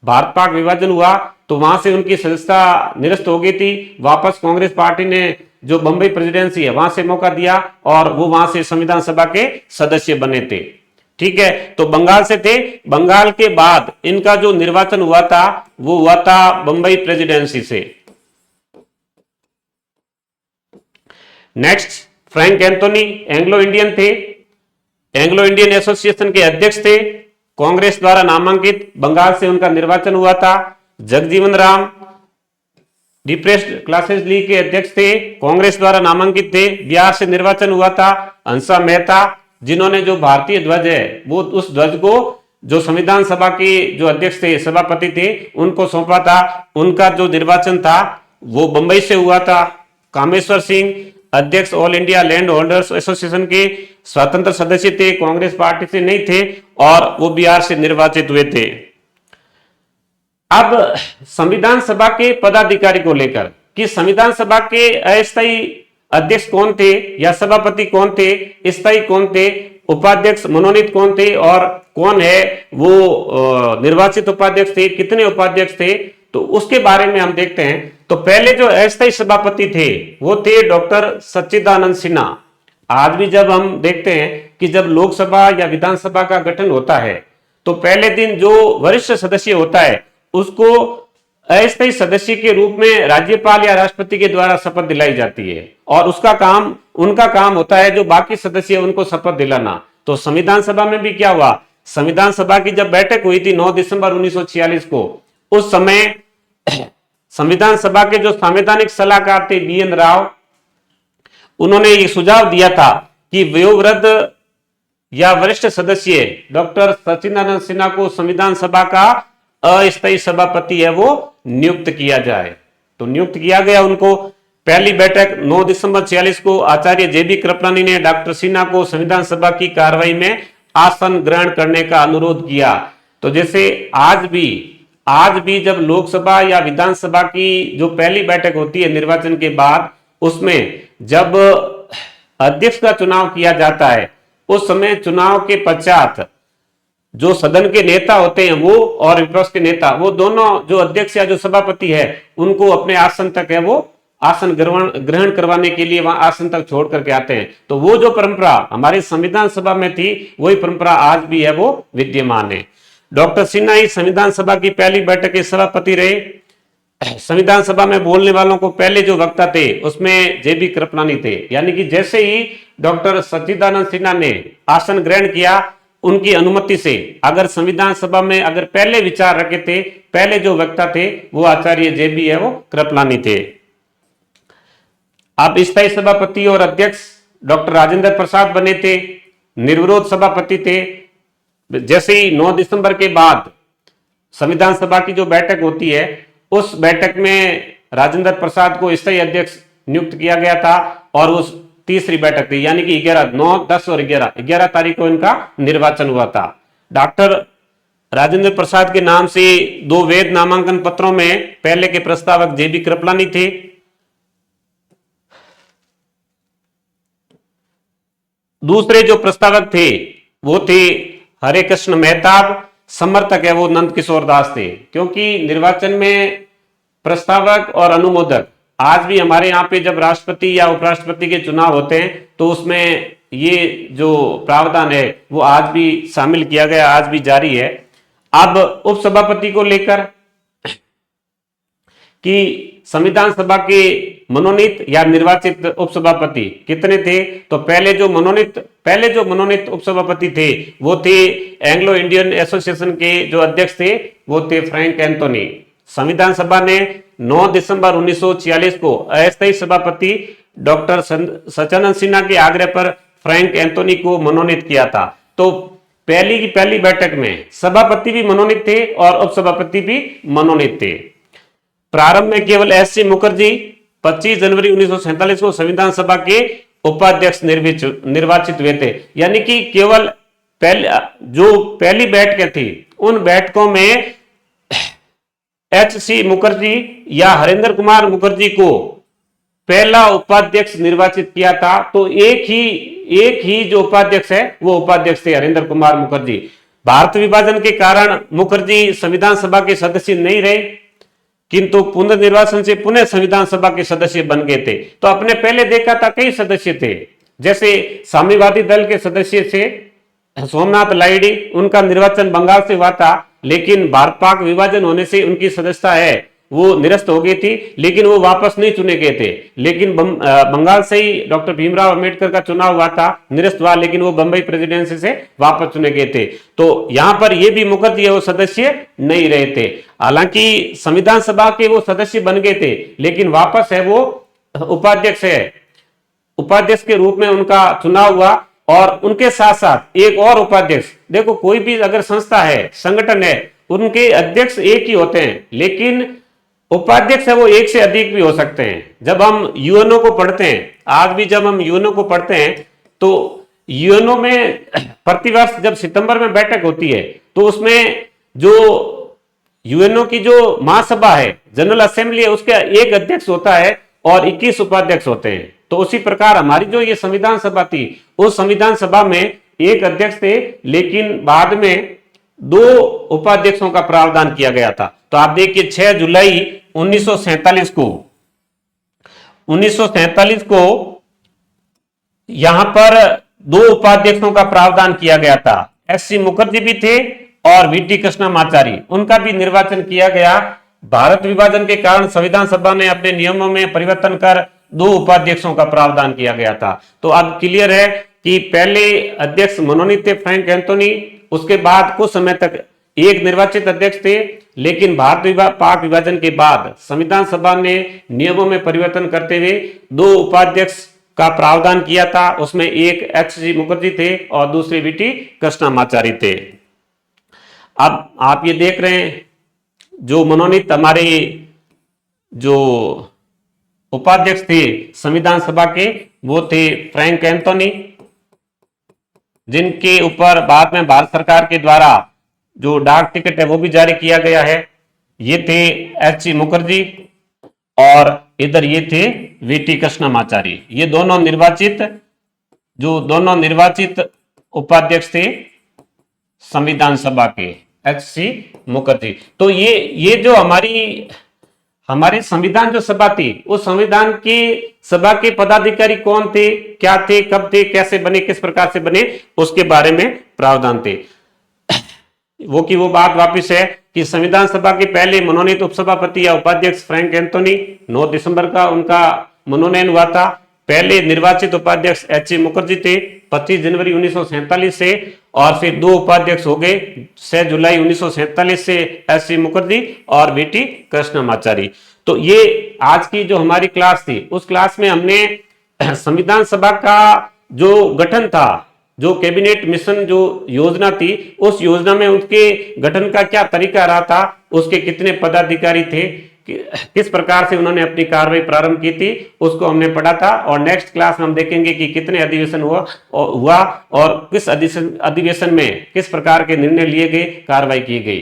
भारत पाक विभाजन हुआ तो वहां से उनकी सदस्यता निरस्त हो गई थी। वापस कांग्रेस पार्टी ने जो बंबई प्रेसिडेंसी है वहां से मौका दिया और वो वहां से संविधान सभा के सदस्य बने थे, ठीक है। तो बंगाल से थे। बंगाल के बाद इनका जो निर्वाचन हुआ था वो हुआ था बंबई प्रेसिडेंसी से। Next, Frank Anthony Anglo Indian थे, एंग्लो इंडियन एसोसिएशन के अध्यक्ष थे, कांग्रेस द्वारा नामांकित, बंगाल से उनका निर्वाचन हुआ था। Jagjivan Ram depressed classes league के अध्यक्ष थे, कांग्रेस द्वारा नामांकित थे, बिहार से निर्वाचन हुआ था। हंसा मेहता, जिन्होंने जो भारतीय ध्वज है वो उस ध्वज को जो संविधान सभा के जो अध्यक्ष थे, सभापति थे, उनको सौंपा था, उनका जो निर्वाचन था वो बंबई से हुआ था। कामेश्वर सिंह, अध्यक्ष all India land holders association के स्वतंत्र सदस्य थे, कांग्रेस पार्टी से नहीं थे और वो बिहार से निर्वाचित हुए थे। अब संविधान सभा के पदाधिकारी को लेकर कि संविधान सभा के अस्थायी अध्यक्ष कौन थे या सभापति कौन थे, स्थायी कौन थे, उपाध्यक्ष मनोनीत कौन थे और कौन है वो निर्वाचित उपाध्यक्ष थे, कितने उपाध्यक्ष थे, तो उसके बारे में हम देखते हैं। तो पहले जो अस्थायी सभापति थे वो थे डॉक्टर सच्चिदानंद सिन्हा। आज भी जब हम देखते हैं कि जब लोकसभा या विधानसभा का गठन होता है तो पहले दिन जो वरिष्ठ सदस्य होता है उसको अस्थायी सदस्य के रूप में राज्यपाल या राष्ट्रपति के द्वारा शपथ दिलाई जाती है और उनका काम होता है जो बाकी सदस्य उनको शपथ दिलाना। तो संविधान सभा में भी क्या हुआ, संविधान सभा की जब बैठक हुई थी 9 दिसंबर 1946 को, उस समय संविधान सभा के जो संवैधानिक सलाहकार थे BN राव, उन्होंने ये सुझाव दिया था कि वयोवृद्ध या वरिष्ठ सदस्य डॉक्टर सच्चिदानंद सिन्हा को संविधान सभा का अस्थायी सभापति है वो नियुक्त किया जाए। तो नियुक्त किया गया उनको। पहली बैठक 9 दिसंबर 46 को आचार्य JB कृपलानी ने डॉक्टर सिन्हा को संविधान सभा की कार्रवाई में आसन ग्रहण करने का अनुरोध किया। तो जैसे आज भी जब लोकसभा या विधानसभा की जो पहली बैठक होती है निर्वाचन के बाद, उसमें जब अध्यक्ष का चुनाव किया जाता है उस समय चुनाव के पश्चात जो सदन के नेता होते हैं वो और विपक्ष के नेता, वो दोनों जो अध्यक्ष या जो सभापति है उनको अपने आसन तक है वो आसन ग्रहण करवाने के लिए वहां आसन तक छोड़ करके आते हैं। तो वो जो परंपरा हमारी संविधान सभा में थी वही परंपरा आज भी है वो विद्यमान है। डॉक्टर सिन्हा ही संविधान सभा की पहली बैठक के सभापति रहे। संविधान सभा में बोलने वालों को पहले जो वक्ता थे उसमें JB कृपलानी थे। यानी कि जैसे ही डॉक्टर सच्चिदानंद सिन्हा ने आसन ग्रहण किया, उनकी अनुमति से अगर संविधान सभा में अगर पहले विचार रखे थे, पहले जो वक्ता थे वो आचार्य JB है वो कृपलानी थे। अब स्थायी सभापति और अध्यक्ष डॉक्टर राजेंद्र प्रसाद बने थे, निर्विरोध सभापति थे। जैसे ही 9 दिसंबर के बाद संविधान सभा की जो बैठक होती है, उस बैठक में राजेंद्र प्रसाद को स्थायी अध्यक्ष नियुक्त किया गया था और उस तीसरी बैठक थी, यानी कि 11, 9, 10 और 11 तारीख को इनका निर्वाचन हुआ था। डॉक्टर राजेंद्र प्रसाद के नाम से 2 वैध नामांकन पत्रों में पहले के प्रस्तावक जेबी कृपलानी थे। दूसरे जो प्रस्तावक थे वो थे हरे कृष्ण मेहताब, समर्थक है वो नंद किशोर दास थे। क्योंकि निर्वाचन में प्रस्तावक और अनुमोदक आज भी हमारे यहाँ पे जब राष्ट्रपति या उपराष्ट्रपति के चुनाव होते हैं तो उसमें ये जो प्रावधान है वो आज भी शामिल किया गया, आज भी जारी है। अब उपसभापति को लेकर कि संविधान सभा के मनोनीत या निर्वाचित उपसभापति कितने थे, तो पहले जो मनोनीत उपसभापति थे वो थे एंग्लो इंडियन एसोसिएशन के जो अध्यक्ष थे वो थे फ्रैंक एंथोनी। संविधान सभा ने 9 दिसंबर 1946 को अस्थायी सभापति डॉक्टर सच्चिदानंद सिन्हा के आग्रह पर फ्रैंक एंथोनी को मनोनीत किया था। तो पहली बैठक में सभापति भी मनोनीत थे और उपसभापति भी मनोनीत थे। प्रारंभ में केवल एस.सी. मुखर्जी 25 जनवरी 1947 को संविधान सभा के उपाध्यक्ष निर्वाचित हुए थे। यानी कि केवल पहली बैठकें थी, उन बैठकों में एच.सी. मुखर्जी या हरेंद्र कुमार मुखर्जी को पहला उपाध्यक्ष निर्वाचित किया था। तो एक ही जो उपाध्यक्ष है वो उपाध्यक्ष थे हरेंद्र कुमार मुखर्जी। भारत विभाजन के कारण मुखर्जी संविधान सभा के सदस्य नहीं रहे, किंतु पुनर्निर्वाचन से पुनः संविधान सभा के सदस्य बन गए थे। तो आपने पहले देखा था कई सदस्य थे, जैसे साम्यवादी दल के सदस्य थे सोमनाथ लाहिड़ी, उनका निर्वाचन बंगाल से हुआ था, लेकिन भारत पाक विभाजन होने से उनकी सदस्यता है वो निरस्त हो गई थी, लेकिन वो वापस नहीं चुने गए थे। लेकिन बंगाल से ही डॉक्टर भीमराव अंबेडकर का चुनाव हुआ था, निरस्त हुआ, लेकिन वो बंबई प्रेसिडेंसी से वापस चुने गए थे। तो यहां पर ये भी मुखर्जी है वो सदस्य नहीं रहे थे। हालांकि संविधान सभा के वो सदस्य बन गए थे, लेकिन वापस है वो उपाध्यक्ष है, उपाध्यक्ष के रूप में उनका चुनाव हुआ। और उनके साथ साथ एक और उपाध्यक्ष, देखो कोई भी अगर संस्था है, संगठन है, उनके अध्यक्ष एक ही होते हैं, लेकिन उपाध्यक्ष है वो एक से अधिक भी हो सकते हैं। जब हम यूएनओ को पढ़ते हैं, आज भी जब हम यूएनओ को पढ़ते हैं, तो यूएनओ में प्रतिवर्ष जब सितंबर में बैठक होती है तो उसमें जो यूएनओ की जो महासभा है, जनरल असेंबली है, उसका एक अध्यक्ष होता है और 21 उपाध्यक्ष होते हैं। तो उसी प्रकार हमारी जो ये संविधान सभा थी, उस संविधान सभा में एक अध्यक्ष थे, लेकिन बाद में 2 उपाध्यक्षों का प्रावधान किया गया था। तो आप देखिए 6 जुलाई 1947 को यहां पर 2 उपाध्यक्षों का प्रावधान किया गया था। एस.सी. मुखर्जी भी थे और वी.टी. कृष्णमाचारी, उनका भी निर्वाचन किया गया। भारत विभाजन के कारण संविधान सभा ने अपने नियमों में परिवर्तन कर 2 उपाध्यक्षों का प्रावधान किया गया था। तो अब क्लियर है कि पहले अध्यक्ष मनोनीत थे फ्रैंक एंथोनी, उसके बाद कुछ समय तक एक निर्वाचित अध्यक्ष थे, लेकिन भारत पाक विभाजन के बाद संविधान सभा ने नियमों में परिवर्तन करते हुए 2 उपाध्यक्ष का प्रावधान किया था। उसमें एक एच.सी. मुखर्जी थे और दूसरे वी.टी. कृष्णमाचारी थे। अब आप ये देख रहे हैं जो मनोनीत हमारे जो उपाध्यक्ष थे संविधान सभा के, वो थे फ्रैंक एंथोनी, जिनके ऊपर बाद में भारत सरकार के द्वारा जो डाक टिकट है वो भी जारी किया गया है। ये थे एच.सी. मुखर्जी और इधर ये थे वी.टी. कृष्णमाचारी। ये दोनों निर्वाचित उपाध्यक्ष थे संविधान सभा के, एच.सी. मुखर्जी। तो ये जो हमारे संविधान जो सभा थी, उस संविधान की सभा के पदाधिकारी कौन थे, क्या थे, कब थे, कैसे बने, किस प्रकार से बने, उसके बारे में प्रावधान थे। वो बात वापिस है कि संविधान सभा के पहले मनोनीत उपसभापति या उपाध्यक्ष फ्रैंक एंथोनी, 9 दिसंबर का उनका मनोनयन हुआ था। पहले निर्वाचित उपाध्यक्ष एच.सी. मुखर्जी थे 25 जनवरी 1947 से, और फिर 2 उपाध्यक्ष हो गए 6 जुलाई 1947 से एच.सी. मुखर्जी और वी.टी. कृष्णमाचारी। तो ये आज की जो हमारी क्लास थी, उस क्लास में हमने संविधान सभा का जो गठन था, जो कैबिनेट मिशन जो योजना थी, उस योजना में उसके गठन का क्या तरीका रहा था, उसके कितने पदाधिकारी थे, किस प्रकार से उन्होंने अपनी कार्रवाई प्रारंभ की थी, उसको हमने पढ़ा था। और नेक्स्ट क्लास में हम देखेंगे कि कितने अधिवेशन हुआ और किस अधिवेशन में किस प्रकार के निर्णय लिए गए, कार्रवाई की गई।